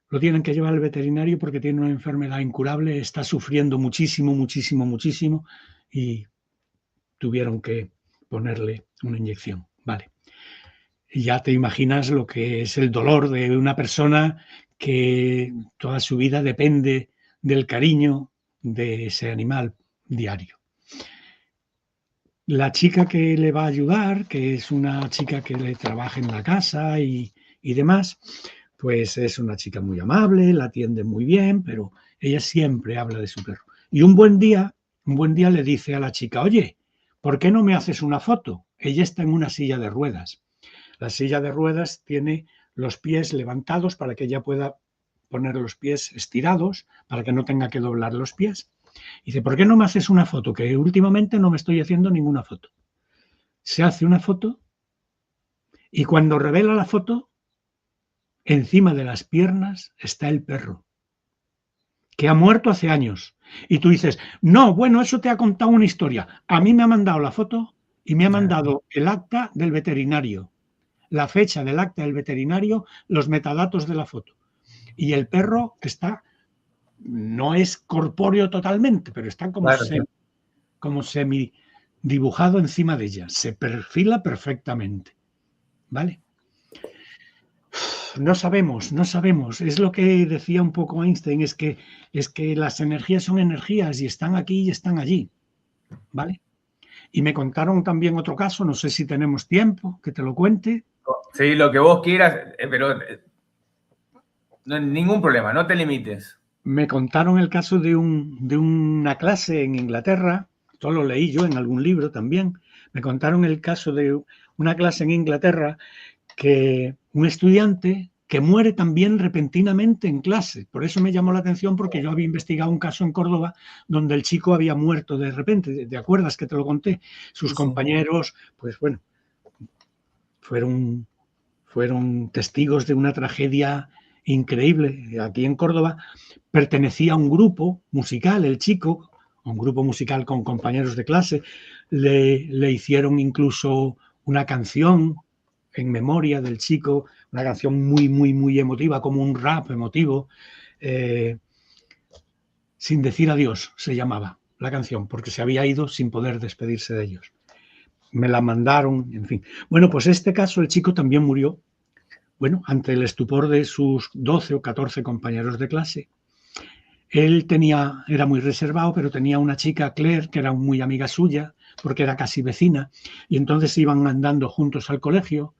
B: lo tienen que llevar al veterinario porque tiene una enfermedad incurable, está sufriendo muchísimo, muchísimo, muchísimo, y tuvieron que ponerle una inyección. Vale. Y ya te imaginas lo que es el dolor de una persona que toda su vida depende del cariño de ese animal diario. La chica que le va a ayudar, que es una chica que le trabaja en la casa y demás, pues es una chica muy amable, la atiende muy bien, pero ella siempre habla de su perro. Y un buen día le dice a la chica, oye, ¿por qué no me haces una foto? Ella está en una silla de ruedas. La silla de ruedas tiene los pies levantados para que ella pueda poner los pies estirados, para que no tenga que doblar los pies. Y dice, ¿por qué no me haces una foto? Que últimamente no me estoy haciendo ninguna foto. Se hace una foto y cuando revela la foto, encima de las piernas está el perro, que ha muerto hace años. Y tú dices, no, bueno, eso te ha contado una historia. A mí me ha mandado la foto y me ha mandado el acta del veterinario, la fecha del acta del veterinario, los metadatos de la foto. Y el perro está, no es corpóreo totalmente, pero está como semi dibujado encima de ella. Se perfila perfectamente. ¿Vale? No sabemos. Es lo que decía un poco Einstein, es que las energías son energías y están aquí y están allí. ¿Vale? Y me contaron también otro caso, no sé si tenemos tiempo, que te lo cuente.
A: Sí, lo que vos quieras, pero no, ningún problema, no te limites.
B: Me contaron el caso de una clase en Inglaterra, esto lo leí yo en algún libro también, me contaron el caso de una clase en Inglaterra que un estudiante que muere también repentinamente en clase. Por eso me llamó la atención, porque yo había investigado un caso en Córdoba donde el chico había muerto de repente. ¿Te acuerdas que te lo conté? Sus compañeros, pues bueno, fueron testigos de una tragedia increíble. Aquí en Córdoba pertenecía a un grupo musical, el chico, a un grupo musical con compañeros de clase. Le hicieron incluso una canción en memoria del chico, una canción muy, muy, muy emotiva, como un rap emotivo. Sin decir adiós se llamaba la canción, porque se había ido sin poder despedirse de ellos. Me la mandaron, en fin. Bueno, pues este caso el chico también murió, bueno, ante el estupor de sus 12 o 14 compañeros de clase. Él era muy reservado, pero tenía una chica, Claire, que era muy amiga suya, porque era casi vecina, y entonces iban andando juntos al colegio,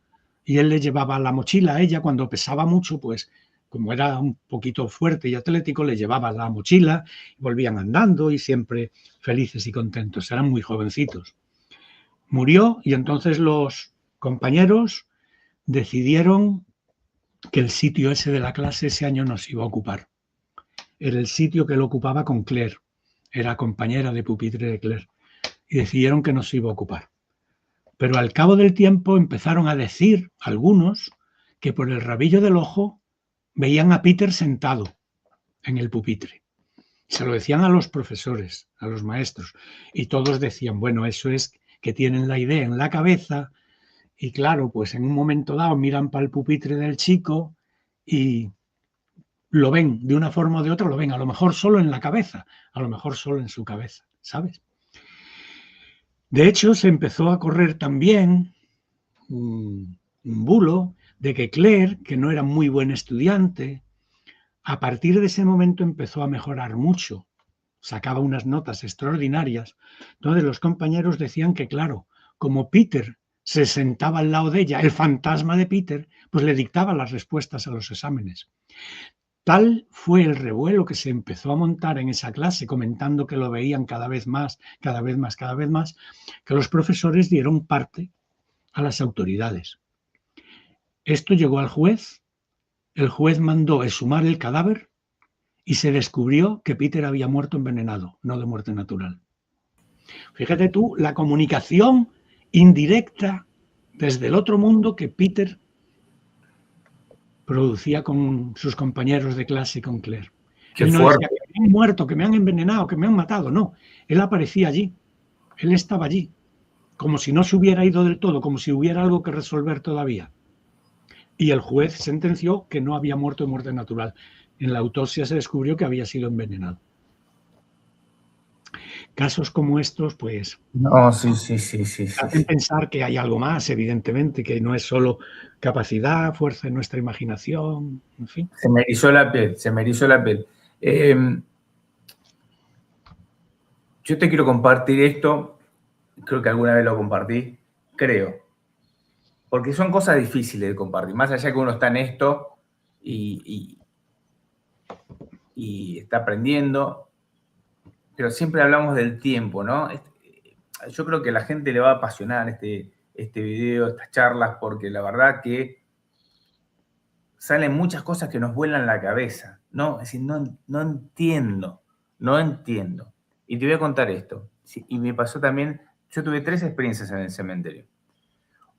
B: y él le llevaba la mochila a ella cuando pesaba mucho, pues como era un poquito fuerte y atlético, le llevaba la mochila, y volvían andando y siempre felices y contentos. Eran muy jovencitos. Murió y entonces los compañeros decidieron que el sitio ese de la clase ese año no se iba a ocupar. Era el sitio que lo ocupaba con Claire. Era compañera de pupitre de Claire. Y decidieron que no se iba a ocupar. Pero al cabo del tiempo empezaron a decir algunos que por el rabillo del ojo veían a Peter sentado en el pupitre. Se lo decían a los profesores, a los maestros. Y todos decían, bueno, eso es que tienen la idea en la cabeza. Y claro, pues en un momento dado miran para el pupitre del chico y lo ven de una forma o de otra, lo ven a lo mejor solo en la cabeza, a lo mejor solo en su cabeza, ¿sabes? De hecho, se empezó a correr también un bulo de que Claire, que no era muy buen estudiante, a partir de ese momento empezó a mejorar mucho, sacaba unas notas extraordinarias. Entonces los compañeros decían que, claro, como Peter se sentaba al lado de ella, el fantasma de Peter, pues le dictaba las respuestas a los exámenes. Tal fue el revuelo que se empezó a montar en esa clase, comentando que lo veían cada vez más, cada vez más, cada vez más, que los profesores dieron parte a las autoridades. Esto llegó al juez, el juez mandó exhumar el cadáver y se descubrió que Peter había muerto envenenado, no de muerte natural. Fíjate tú la comunicación indirecta desde el otro mundo que Peter producía con sus compañeros de clase y con Claire.
A: Qué
B: Él no
A: fuerte.
B: decía que me han muerto, que me han envenenado, que me han matado, no. Él aparecía allí, él estaba allí, como si no se hubiera ido del todo, como si hubiera algo que resolver todavía. Y el juez sentenció que no había muerto de muerte natural. En la autopsia se descubrió que había sido envenenado. Casos como estos, pues,
A: No, sí.
B: hacen pensar que hay algo más, evidentemente, que no es solo capacidad, fuerza en nuestra imaginación, en fin.
A: Se me erizó la piel. Yo te quiero compartir esto, creo que alguna vez lo compartí, creo, porque son cosas difíciles de compartir, más allá que uno está en esto y está aprendiendo, pero siempre hablamos del tiempo, ¿no? Yo creo que a la gente le va a apasionar este video, estas charlas, porque la verdad que salen muchas cosas que nos vuelan la cabeza, ¿no? Es decir, no entiendo. Y te voy a contar esto. Sí, y me pasó también, yo tuve 3 experiencias en el cementerio.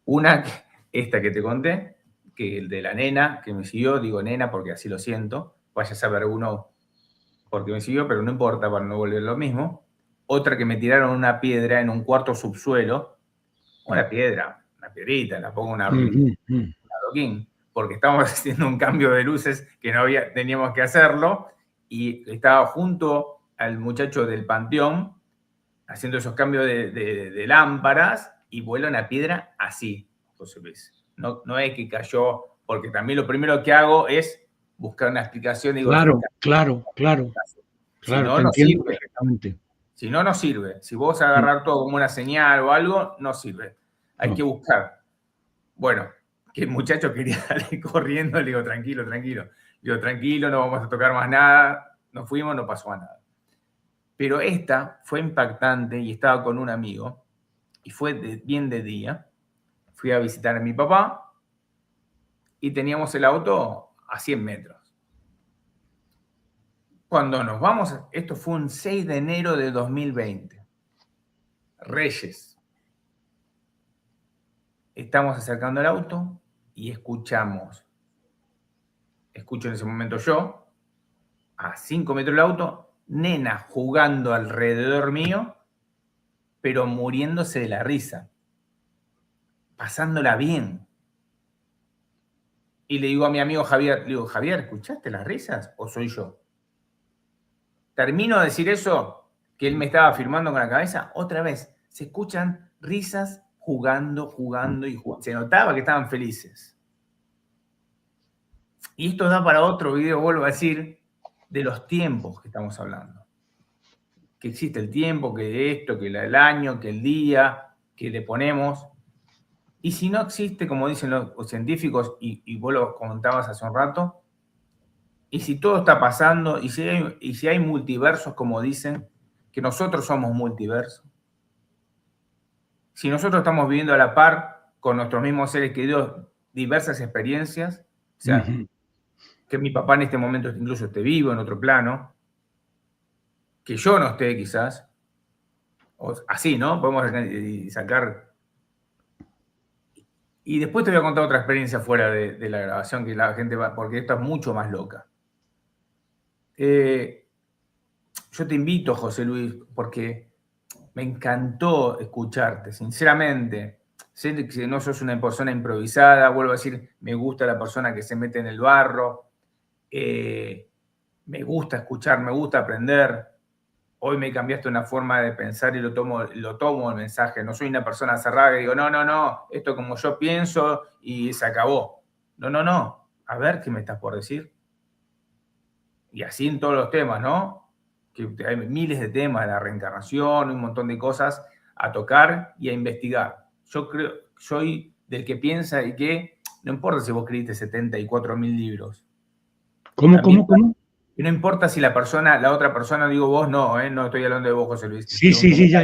A: Una, esta que te conté, que el de la nena que me siguió, digo nena porque así lo siento, vaya a saber uno por qué me siguió, pero no importa para no volver lo mismo. Otra que me tiraron una piedra en un cuarto subsuelo, una piedrita, la pongo una adoquín, porque estábamos haciendo un cambio de luces que teníamos que hacerlo, y estaba junto al muchacho del panteón haciendo esos cambios de lámparas y vuela una piedra así, José Luis. No es que cayó, porque también lo primero que hago es buscar una explicación. Digo,
B: claro.
A: Si no, no sirve perfectamente. Si no, no sirve. Si vos agarrar todo como una señal o algo, no sirve. Hay que buscar. Bueno, que el muchacho quería salir corriendo, le digo, tranquilo. Le digo, tranquilo, no vamos a tocar más nada. Nos fuimos, no pasó nada. Pero esta fue impactante y estaba con un amigo y fue bien de día. Fui a visitar a mi papá y teníamos el auto a 100 metros. Cuando nos vamos, esto fue un 6 de enero de 2020. Reyes. Estamos acercando el auto y escucho en ese momento yo, a 5 metros del auto, nena jugando alrededor mío, pero muriéndose de la risa, pasándola bien. Y le digo a mi amigo Javier, le digo, Javier, ¿escuchaste las risas o soy yo? Termino de decir eso, que él me estaba afirmando con la cabeza, otra vez, se escuchan risas jugando. Se notaba que estaban felices. Y esto da para otro video, vuelvo a decir, de los tiempos que estamos hablando. Que existe el tiempo, que esto, que el año, que el día, que le ponemos. Y si no existe, como dicen los científicos, y vos lo comentabas hace un rato, y si todo está pasando, y si hay multiversos, como dicen, que nosotros somos multiversos, si nosotros estamos viviendo a la par con nuestros mismos seres queridos diversas experiencias, o sea, que mi papá en este momento incluso esté vivo en otro plano, que yo no esté quizás, o así, ¿no? Podemos sacar. Y después te voy a contar otra experiencia fuera de la grabación que la gente va, porque esta es mucho más loca. Yo te invito, José Luis, porque me encantó escucharte, sinceramente. Sé que no sos una persona improvisada, vuelvo a decir, me gusta la persona que se mete en el barro, me gusta escuchar, me gusta aprender. Hoy me cambiaste una forma de pensar y lo tomo el mensaje. No soy una persona cerrada que digo, no, esto como yo pienso y se acabó. No. A ver qué me estás por decir. Y así en todos los temas, ¿no? Que hay miles de temas, la reencarnación, un montón de cosas a tocar y a investigar. Yo creo, soy del que piensa y que no importa si vos escribiste 74.000 libros.
B: ¿Cómo?
A: Y no importa si la otra persona, digo vos, no estoy hablando de vos, José Luis.
B: Sí, ya.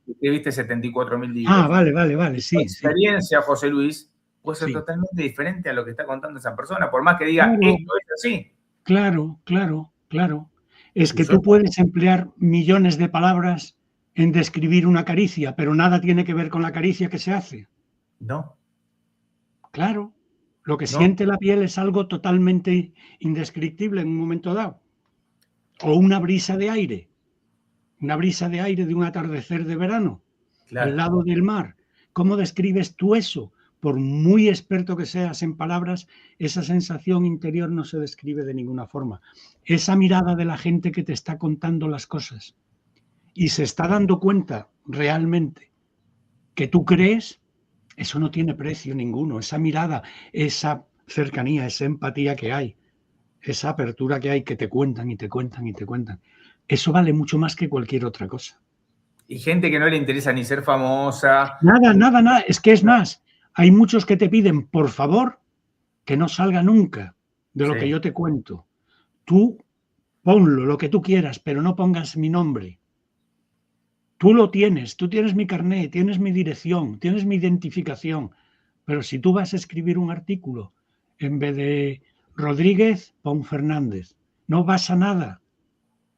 A: Escribiste 74.000 libros.
B: Vale, sí.
A: Tu experiencia, José Luis, puede ser
B: Sí,
A: totalmente diferente a lo que está contando esa persona, por más que diga
B: claro,
A: esto es así.
B: claro, claro, claro. Es
A: Y
B: que
A: yo,
B: tú puedes emplear millones de palabras en describir una caricia, pero nada tiene que ver con la caricia que se hace.
A: no,
B: Claro, lo que
A: no,
B: siente la piel es algo totalmente indescriptible en un momento dado. O una brisa de aire de un atardecer de verano al
A: claro.
B: lado del mar. ¿Cómo describes tú eso? Por muy experto que seas en palabras, esa sensación interior no se describe de ninguna forma. Esa mirada de la gente que te está contando las cosas y se está dando cuenta realmente que tú crees, eso no tiene precio ninguno. Esa mirada, esa cercanía, esa empatía que hay, esa apertura que hay, que te cuentan y te cuentan y te cuentan. Eso vale mucho más que cualquier otra cosa.
A: Y gente que no le interesa ni ser famosa,
B: Nada,
A: ni...
B: nada, nada. Es que es más, hay muchos que te piden, por favor, que no salga nunca de lo que
A: Sí,
B: yo te cuento. Tú ponlo, lo que tú quieras, pero no pongas mi nombre. Tú tienes mi carnet, tienes mi dirección, tienes mi identificación. Pero si tú vas a escribir un artículo, en vez de Rodríguez, pon Fernández. No pasa nada,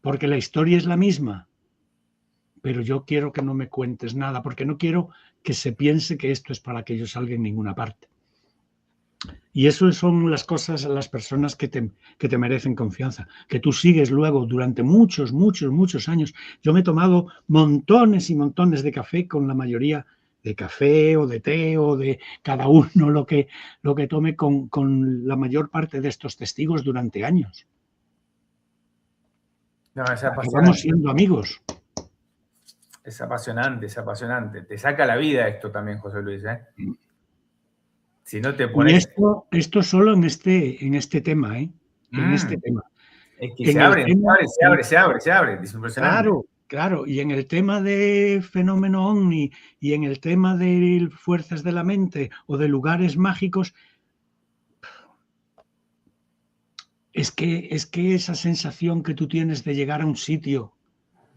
B: porque la historia es la misma. Pero yo quiero que no me cuentes nada, porque no quiero que se piense que esto es para que yo salga en ninguna parte. Y eso son las cosas, las personas que te merecen confianza, que tú sigues luego durante muchos, muchos, muchos años. Yo me he tomado montones y montones de café con la mayoría de café o de té o de cada uno lo que tome con la mayor parte de estos testigos durante años.
A: no, es
B: Acabamos
A: apasionante,
B: siendo amigos.
A: es apasionante, es apasionante. Te saca la vida esto también, José Luis, ¿eh? Si no te
B: Y
A: pones...
B: esto solo en este tema, ¿eh? En este
A: Mm,
B: tema.
A: es que se
B: En el
A: abren, se
B: tema,
A: abre, se abre, se abre, se abre. Es impresionante.
B: claro, claro. Y en el tema de fenómeno ovni y en el tema de fuerzas de la mente o de lugares mágicos, es que esa sensación que tú tienes de llegar a un sitio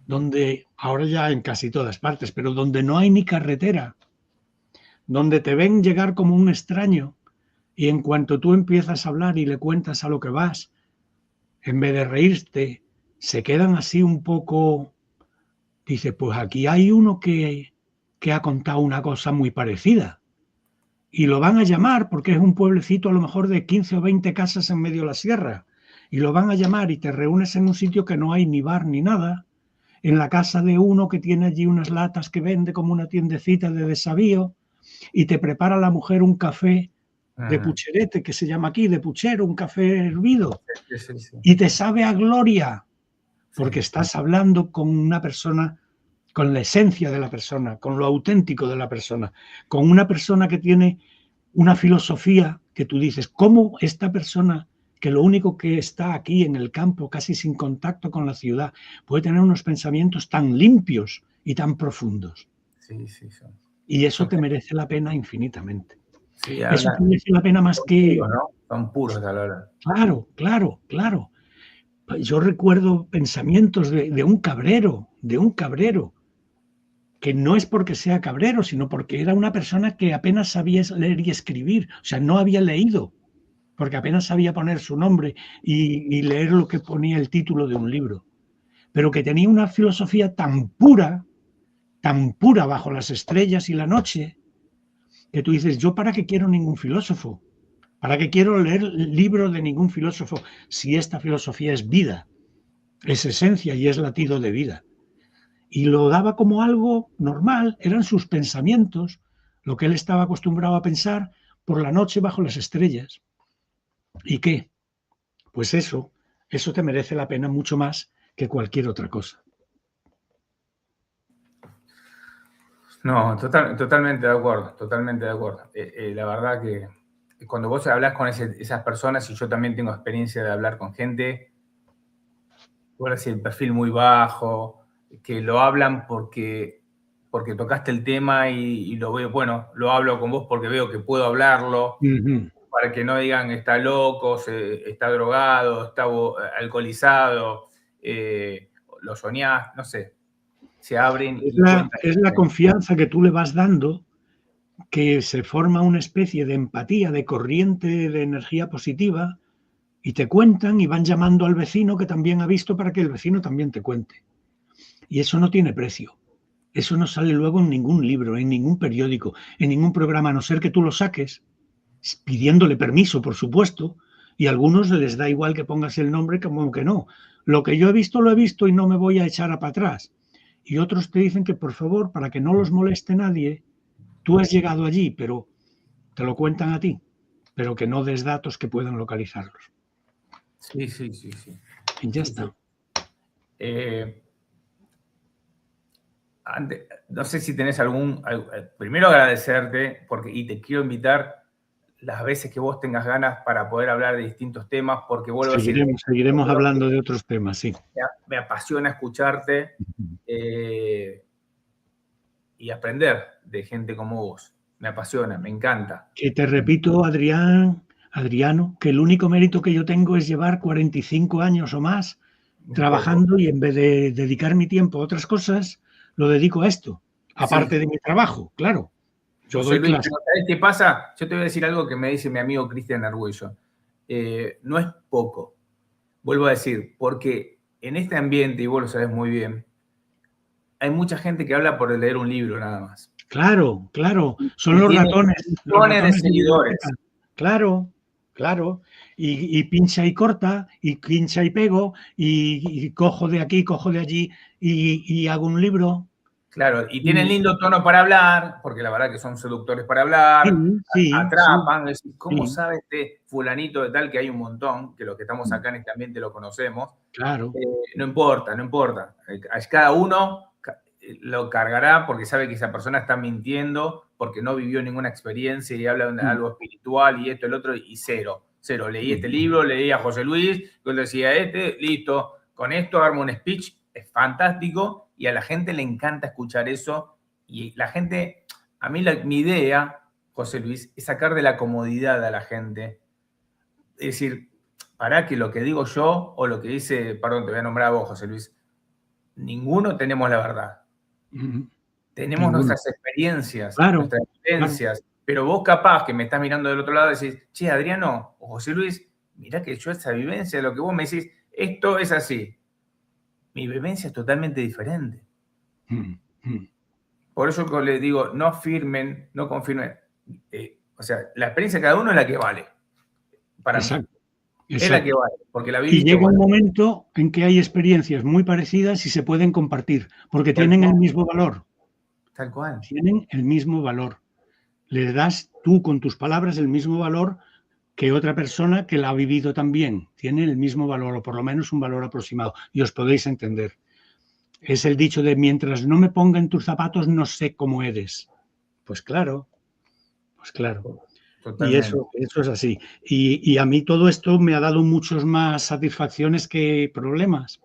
B: donde, ahora ya en casi todas partes, pero donde no hay ni carretera, donde te ven llegar como un extraño y en cuanto tú empiezas a hablar y le cuentas a lo que vas, en vez de reírte, se quedan así un poco. Dice, pues aquí hay uno que ha contado una cosa muy parecida. Y lo van a llamar, porque es un pueblecito a lo mejor de 15 o 20 casas en medio de la sierra. Y lo van a llamar y te reúnes en un sitio que no hay ni bar ni nada, en la casa de uno que tiene allí unas latas que vende como una tiendecita de desavío, y te prepara la mujer un café de
A: Mm,
B: pucherete, que se llama aquí, de puchero, un café hervido,
A: sí, sí, sí,
B: y te sabe a gloria, porque
A: sí.
B: estás hablando con una persona, con la esencia de la persona, con lo auténtico de la persona, con una persona que tiene una filosofía que tú dices, ¿cómo esta persona que lo único que está aquí en el campo, casi sin contacto con la ciudad, puede tener unos pensamientos tan limpios y tan profundos?
A: Sí, sí, son,
B: Y eso
A: son,
B: te merece la pena infinitamente.
A: sí,
B: Eso te
A: hablan,
B: merece la pena más
A: son
B: que,
A: puros, ¿no? Son puros a la hora.
B: claro, claro, claro. Yo recuerdo pensamientos de un cabrero, que no es porque sea cabrero, sino porque era una persona que apenas sabía leer y escribir, o sea, no había leído, porque apenas sabía poner su nombre y leer lo que ponía el título de un libro, pero que tenía una filosofía tan pura bajo las estrellas y la noche, que tú dices, ¿yo para qué quiero ningún filósofo? ¿Para qué quiero leer libros de ningún filósofo si esta filosofía es vida, es esencia y es latido de vida? Y lo daba como algo normal, eran sus pensamientos, lo que él estaba acostumbrado a pensar por la noche bajo las estrellas. ¿Y qué? Pues eso te merece la pena mucho más que cualquier otra cosa.
A: No, totalmente de acuerdo, totalmente de acuerdo. La verdad que cuando vos hablas con esas personas, y yo también tengo experiencia de hablar con gente, ahora sí, el perfil muy bajo, que lo hablan porque tocaste el tema y lo veo, bueno, lo hablo con vos porque veo que puedo hablarlo,
B: Uh -huh.
A: para que no digan está loco, está drogado, está alcoholizado, lo soñás, no sé, se abren y cuentan.
B: Es la confianza que tú le vas dando que se forma una especie de empatía, de corriente de energía positiva, y te cuentan y van llamando al vecino que también ha visto para que el vecino también te cuente. Y eso no tiene precio. Eso no sale luego en ningún libro, en ningún periódico, en ningún programa, a no ser que tú lo saques, pidiéndole permiso, por supuesto, y a algunos les da igual que pongas el nombre como que no. Lo que yo he visto, lo he visto y no me voy a echar para atrás. Y otros te dicen que, por favor, para que no los moleste nadie, tú has llegado allí, pero te lo cuentan a ti, pero que no des datos que puedan localizarlos.
A: Sí, sí, sí, sí.
B: Y ya
A: Sí,
B: está.
A: sí. No sé si tenés primero agradecerte y te quiero invitar las veces que vos tengas ganas para poder hablar de distintos temas, porque vuelvo a decir,
B: Seguiremos hablando de otros temas, sí.
A: Me apasiona escucharte y aprender de gente como vos. Me apasiona, me encanta.
B: Que te repito, Adriano, que el único mérito que yo tengo es llevar 45 años o más trabajando y en vez de dedicar mi tiempo a otras cosas, lo dedico a esto, aparte de mi trabajo, claro. Yo doy clases.
A: ¿Sabés qué pasa? Yo te voy a decir algo que me dice mi amigo Cristian Argüello. No es poco. Vuelvo a decir, porque en este ambiente, y vos lo sabés muy bien, hay mucha gente que habla por leer un libro nada más.
B: Claro, claro. Son los ratones. Los ratones de seguidores. Claro, claro. Y pincha y corta, y pincha y pego, y cojo de aquí, cojo de allí, y hago un libro.
A: Claro, y tienen lindo tono para hablar, porque la verdad que son seductores para hablar, atrapan, sí, ¿cómo sabe este fulanito de tal que hay un montón, que los que estamos acá en este ambiente lo conocemos?
B: Claro.
A: No importa, no importa. Cada uno lo cargará porque sabe que esa persona está mintiendo, porque no vivió ninguna experiencia y habla de algo espiritual y esto, el otro, y cero. Leí este libro, leí a José Luis, yo le decía listo, con esto armo un speech, es fantástico, y a la gente le encanta escuchar eso, y la gente, a mí mi idea, José Luis, es sacar de la comodidad a la gente. Es decir, para que lo que digo yo, o lo que dice, perdón, te voy a nombrar a vos, José Luis, ninguno tenemos la verdad. Tenemos nuestras experiencias, nuestras vivencias, pero vos capaz que me estás mirando del otro lado y decís, che, Adriano o José Luis, mirá que yo esa vivencia, lo que vos me decís, esto es así. Mi vivencia es totalmente diferente. Por eso les digo, no firmen, no confirmen. O sea, la experiencia de cada uno es la que vale. Para mí. Es la que vale, porque la viviste.
B: Y llega un momento en que hay experiencias muy parecidas y se pueden compartir, porque tienen el mismo valor.
A: Tal cual.
B: Tienen el mismo valor. Le das tú con tus palabras el mismo valor que otra persona que la ha vivido también. Tiene el mismo valor, o por lo menos un valor aproximado, y os podéis entender. Es el dicho de mientras no me ponga en tus zapatos, no sé cómo eres. Pues claro, pues claro. Totalmente. Y eso es así. Y a mí todo esto me ha dado muchas más satisfacciones que problemas.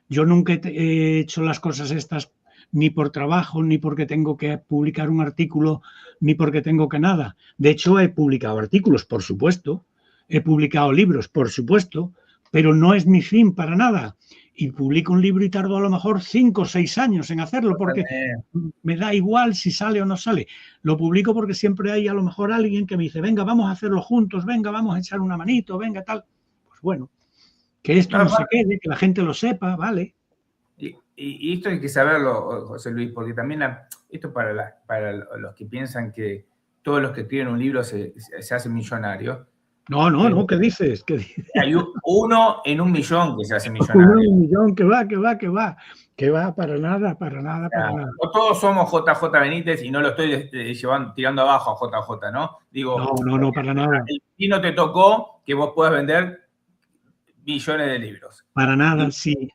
B: Yo nunca he hecho las cosas estas ni por trabajo, ni porque tengo que publicar un artículo, ni porque tengo que nada. De hecho, he publicado artículos, por supuesto. He publicado libros, por supuesto, pero no es mi fin para nada. Y publico un libro y tardo a lo mejor 5 o 6 años en hacerlo, porque me da igual si sale o no sale. Lo publico porque siempre hay a lo mejor alguien que me dice, venga, vamos a hacerlo juntos, venga, vamos a echar una manito, venga, tal. Pues bueno, que esto no se quede, que la gente lo sepa, ¿vale?
A: Y esto hay que saberlo, José Luis, porque también esto para los que piensan que todos los que escriben un libro se hacen millonarios.
B: No, ¿qué dices?
A: Hay uno en 1.000.000 que se hace millonario.
B: Uno en 1.000.000, que va, para nada.
A: No todos somos JJ Benítez y no lo estoy tirando abajo a JJ, ¿no? Digo,
B: no, para nada.
A: Y no te tocó que vos puedas vender millones de libros.
B: Para nada, sí.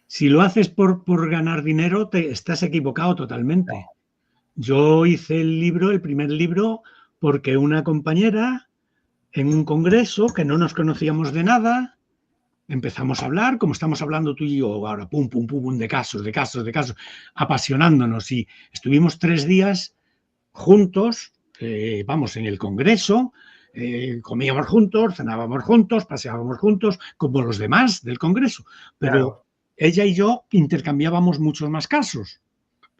B: Si lo haces por ganar dinero, estás equivocado totalmente. No. Yo hice el primer libro, porque una compañera en un congreso que no nos conocíamos de nada, empezamos a hablar, como estamos hablando tú y yo ahora, pum, de casos, apasionándonos. Y estuvimos 3 días juntos, en el congreso, comíamos juntos, cenábamos juntos, paseábamos juntos, como los demás del congreso. Pero ella y yo intercambiábamos muchos más casos,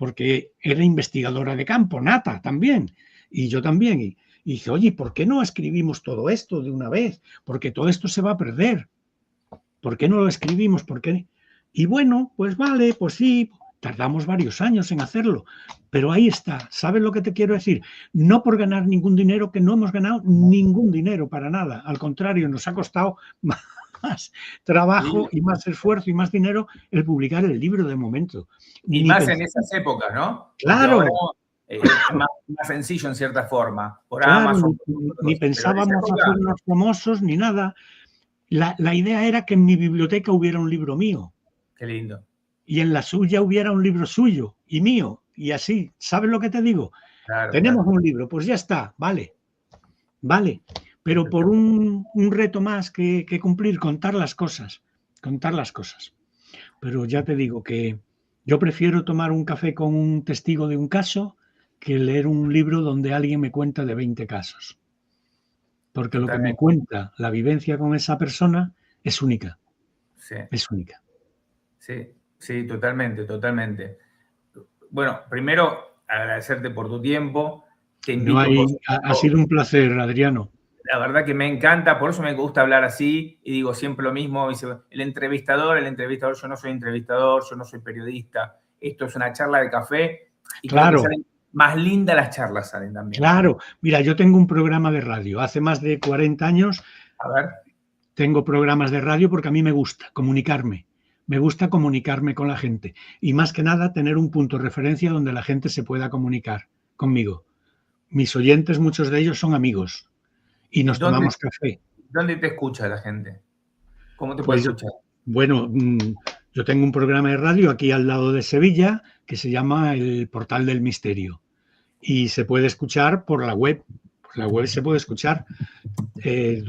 B: porque era investigadora de campo, nata también, y yo también. Y dije, oye, ¿por qué no escribimos todo esto de una vez? Porque todo esto se va a perder. ¿Por qué no lo escribimos? ¿Por qué? Y bueno, pues vale, pues sí, tardamos varios años en hacerlo, pero ahí está. ¿Sabes lo que te quiero decir? No por ganar ningún dinero, que no hemos ganado ningún dinero para nada. Al contrario, nos ha costado más trabajo y más esfuerzo y más dinero el publicar el libro de momento.
A: Y más en esas épocas, ¿no? Porque
B: Claro,
A: ahora es más sencillo en cierta forma, por
B: claro,
A: Amazon,
B: ni
A: pero en esa
B: pensábamos
A: época,
B: hacernos famosos ni nada. La idea era que en mi biblioteca hubiera un libro mío
A: qué lindo.
B: y en la suya hubiera un libro suyo y mío, y así. ¿Sabes lo que te digo?
A: Claro,
B: Tenemos
A: claro.
B: un libro, pues ya está, vale, vale. Pero por un reto más que cumplir, contar las cosas, contar las cosas. Pero ya te digo que yo prefiero tomar un café con un testigo de un caso que leer un libro donde alguien me cuenta de 20 casos. Porque lo que me
A: Totalmente.
B: cuenta la vivencia con esa persona es única,
A: Sí,
B: es única.
A: sí, sí, totalmente, totalmente. Bueno, primero agradecerte por tu tiempo. Te
B: No
A: invito, por
B: hay, ha sido
A: supuesto.
B: un placer, Adriano.
A: La verdad que me encanta, por eso me gusta hablar así y digo siempre lo mismo. Dice, el entrevistador, yo no soy entrevistador, yo no soy periodista. Esto es una charla de café y creo que
B: Claro,
A: salen más lindas las charlas, salen también.
B: claro. Mira, yo tengo un programa de radio. Hace más de 40 años
A: A ver,
B: tengo programas de radio porque a mí me gusta comunicarme. Me gusta comunicarme con la gente. Y más que nada, tener un punto de referencia donde la gente se pueda comunicar conmigo. Mis oyentes, muchos de ellos son amigos. Y
A: ¿y
B: nos tomamos café.
A: dónde te escucha la gente? ¿Cómo te puede
B: Pues
A: escuchar?
B: bueno, yo tengo un programa de radio aquí al lado de Sevilla que se llama El Portal del Misterio. Y se puede escuchar por la web. Por la web se puede escuchar
A: Sí.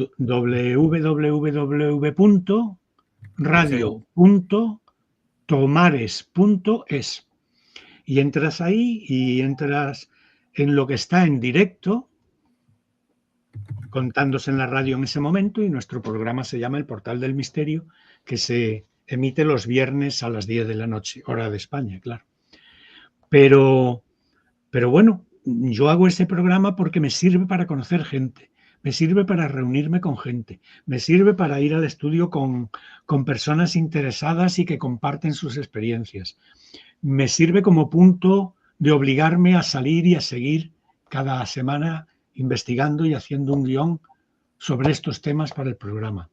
B: www.radio.tomares.es. Y entras ahí y entras en lo que está en directo, contándose en la radio en ese momento, y nuestro programa se llama El Portal del Misterio, que se emite los viernes a las 10 de la noche, hora de España, claro. Pero, pero bueno, yo hago ese programa porque me sirve para conocer gente, me sirve para reunirme con gente, me sirve para ir al estudio con personas interesadas y que comparten sus experiencias. Me sirve como punto de obligarme a salir y a seguir cada semana investigando y haciendo un guión sobre estos temas para el programa.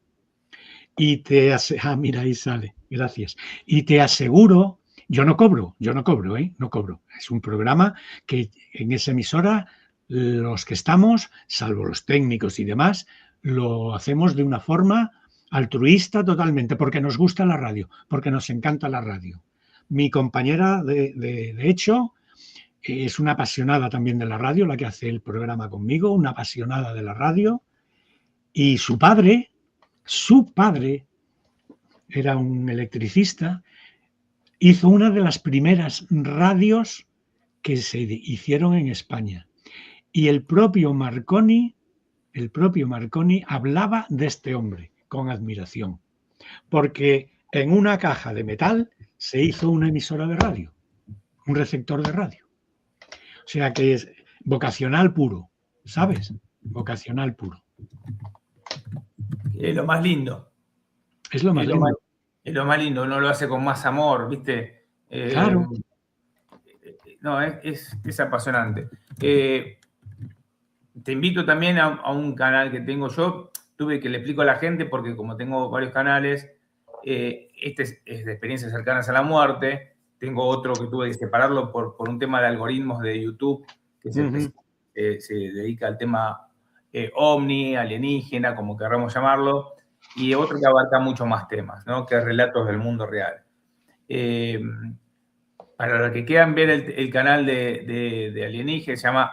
B: Y mira, ahí sale, gracias. Y te aseguro, yo no cobro, no cobro. Es un programa que en esa emisora los que estamos, salvo los técnicos y demás, lo hacemos de una forma altruista totalmente, porque nos gusta la radio, porque nos encanta la radio. Mi compañera, de hecho, es una apasionada también de la radio, la que hace el programa conmigo, una apasionada de la radio, y su padre era un electricista, hizo una de las primeras radios que se hicieron en España. Y el propio Marconi hablaba de este hombre con admiración, porque en una caja de metal se hizo una emisora de radio, un receptor de radio. O sea que es vocacional puro, ¿sabes? Vocacional puro.
A: Es lo más lindo.
B: Es lo más
A: Es lo más,
B: lindo.
A: es lo más lindo. Uno lo hace con más amor, ¿viste?
B: Claro.
A: No, es apasionante. Te invito también a un canal que tengo yo. Tuve que le explico a la gente porque como tengo varios canales, este es de experiencias cercanas a la muerte. Tengo otro que tuve que separarlo por un tema de algoritmos de YouTube que se dedica al tema ovni, alienígena, como queramos llamarlo, y otro que abarca mucho más temas, ¿no? Que es relatos del mundo real. Para los que quieran ver el canal de alienígena, se llama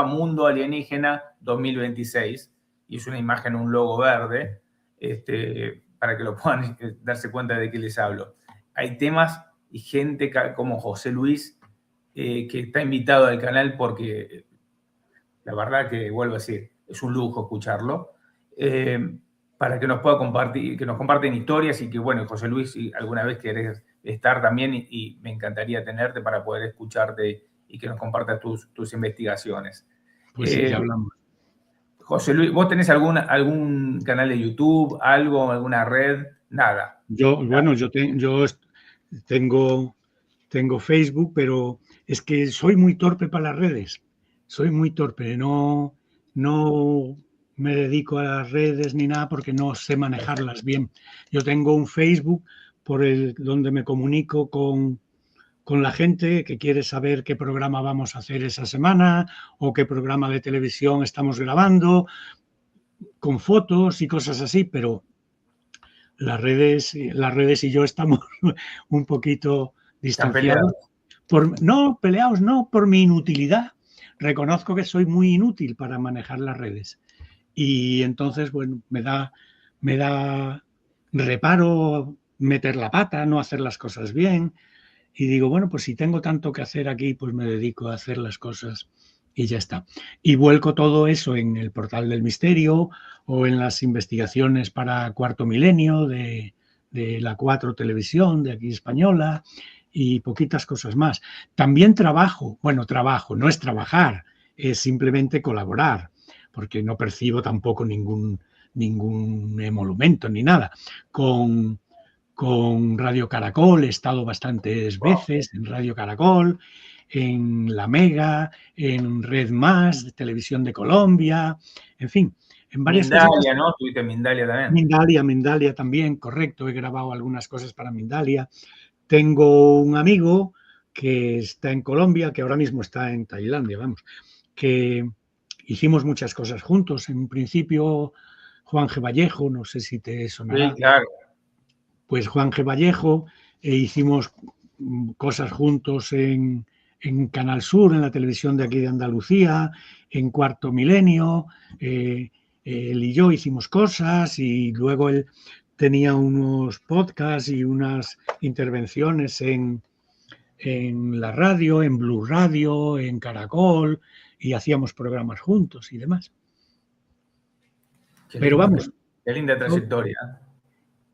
A: @mundo alienígena 2026 y es una imagen, un logo verde, para que lo puedan darse cuenta de qué les hablo. Hay temas y gente como José Luis que está invitado al canal porque la verdad que, vuelvo a decir, es un lujo escucharlo, para que nos pueda compartir, que nos comparten historias y que, bueno, José Luis, si alguna vez querés estar también y me encantaría tenerte para poder escucharte y que nos compartas tus investigaciones.
B: Pues sí, ya hablamos.
A: José Luis, ¿vos tenés algún canal de YouTube, alguna red? Nada.
B: Bueno, yo tengo Facebook, pero es que soy muy torpe para las redes. Soy muy torpe. No me dedico a las redes ni nada porque no sé manejarlas bien. Yo tengo un Facebook donde me comunico con la gente que quiere saber qué programa vamos a hacer esa semana o qué programa de televisión estamos grabando, con fotos y cosas así, pero las redes y yo estamos un poquito distanciados. No peleados, no por mi inutilidad. Reconozco que soy muy inútil para manejar las redes. Y entonces, bueno, me da reparo meter la pata, no hacer las cosas bien. Y digo, bueno, pues si tengo tanto que hacer aquí, pues me dedico a hacer las cosas y ya está. Y vuelco todo eso en el Portal del Misterio o en las investigaciones para Cuarto Milenio de la 4 Televisión, de aquí española, y poquitas cosas más. También trabajo, no es trabajar, es simplemente colaborar, porque no percibo tampoco ningún emolumento ni nada, con Radio Caracol, he estado bastantes veces en Radio Caracol, en La Mega, en Red Más, de Televisión de Colombia, en fin, en varias
A: Mindalia,
B: cosas.
A: ¿no? Estuviste en Mindalia también.
B: Mindalia también, correcto, he grabado algunas cosas para Mindalia. Tengo un amigo que está en Colombia, que ahora mismo está en Tailandia, vamos, que hicimos muchas cosas juntos. En un principio, Juan G. Vallejo, no sé si te sonará.
A: Sí, claro.
B: Pues Juan G. Vallejo, hicimos cosas juntos en Canal Sur, en la televisión de aquí de Andalucía, en Cuarto Milenio, él y yo hicimos cosas y luego él tenía unos podcasts y unas intervenciones en la radio, en Blue Radio, en Caracol, y hacíamos programas juntos y demás. Pero vamos.
A: Qué linda trayectoria.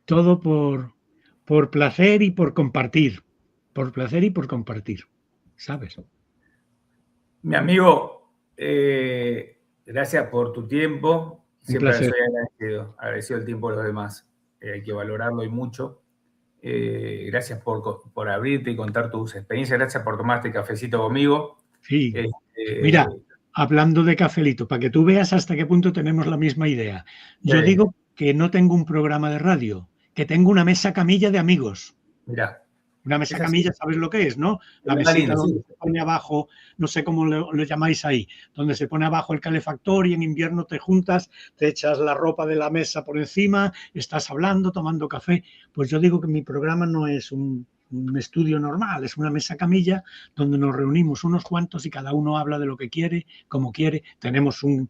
B: Todo por placer y por compartir. Por placer y por compartir, ¿sabes?
A: Mi amigo, gracias por tu tiempo. Siempre soy agradecido el tiempo de los demás. Hay que valorarlo y mucho. Gracias por abrirte y contar tus experiencias. Gracias por tomarte cafecito conmigo.
B: Sí. Mira, hablando de cafelito, para que tú veas hasta qué punto tenemos la misma idea. Yo digo que no tengo un programa de radio, que tengo una mesa camilla de amigos.
A: Mira.
B: Una mesa camilla, ¿sabes lo que es, no? La mesita donde se pone abajo, no sé cómo lo llamáis ahí, donde se pone abajo el calefactor y en invierno te juntas, te echas la ropa de la mesa por encima, estás hablando, tomando café. Pues yo digo que mi programa no es un estudio normal, es una mesa camilla donde nos reunimos unos cuantos y cada uno habla de lo que quiere, como quiere. Tenemos un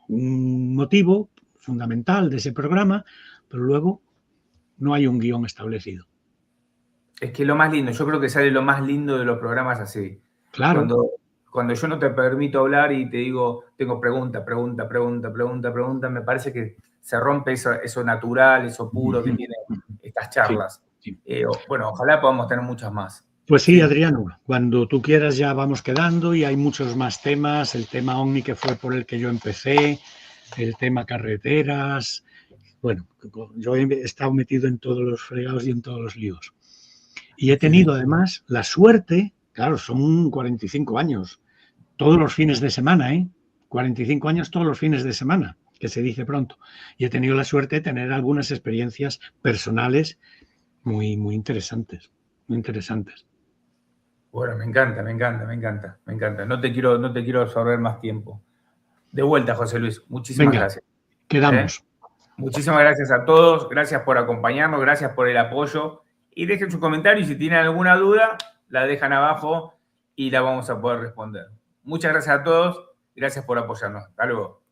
B: motivo fundamental de ese programa, pero luego no hay un guión establecido.
A: Es que lo más lindo, yo creo que sale lo más lindo de los programas así.
B: Claro.
A: Cuando yo no te permito hablar y te digo, tengo pregunta, me parece que se rompe eso natural, eso puro que tienen estas charlas. Sí. Bueno, ojalá podamos tener muchas más.
B: Pues sí, Adriano, cuando tú quieras ya vamos quedando y hay muchos más temas, el tema OVNI que fue por el que yo empecé, el tema carreteras, bueno, yo he estado metido en todos los fregados y en todos los líos. Y he tenido además la suerte, claro, son 45 años, todos los fines de semana, 45 años todos los fines de semana, que se dice pronto. Y he tenido la suerte de tener algunas experiencias personales muy, muy interesantes, muy interesantes.
A: Bueno, me encanta. No te quiero absorber más tiempo. De vuelta, José Luis, muchísimas gracias.
B: Quedamos.
A: Muchísimas gracias a todos, gracias por acompañarnos, gracias por el apoyo. Y dejen sus comentarios y si tienen alguna duda, la dejan abajo y la vamos a poder responder. Muchas gracias a todos, gracias por apoyarnos. Hasta luego.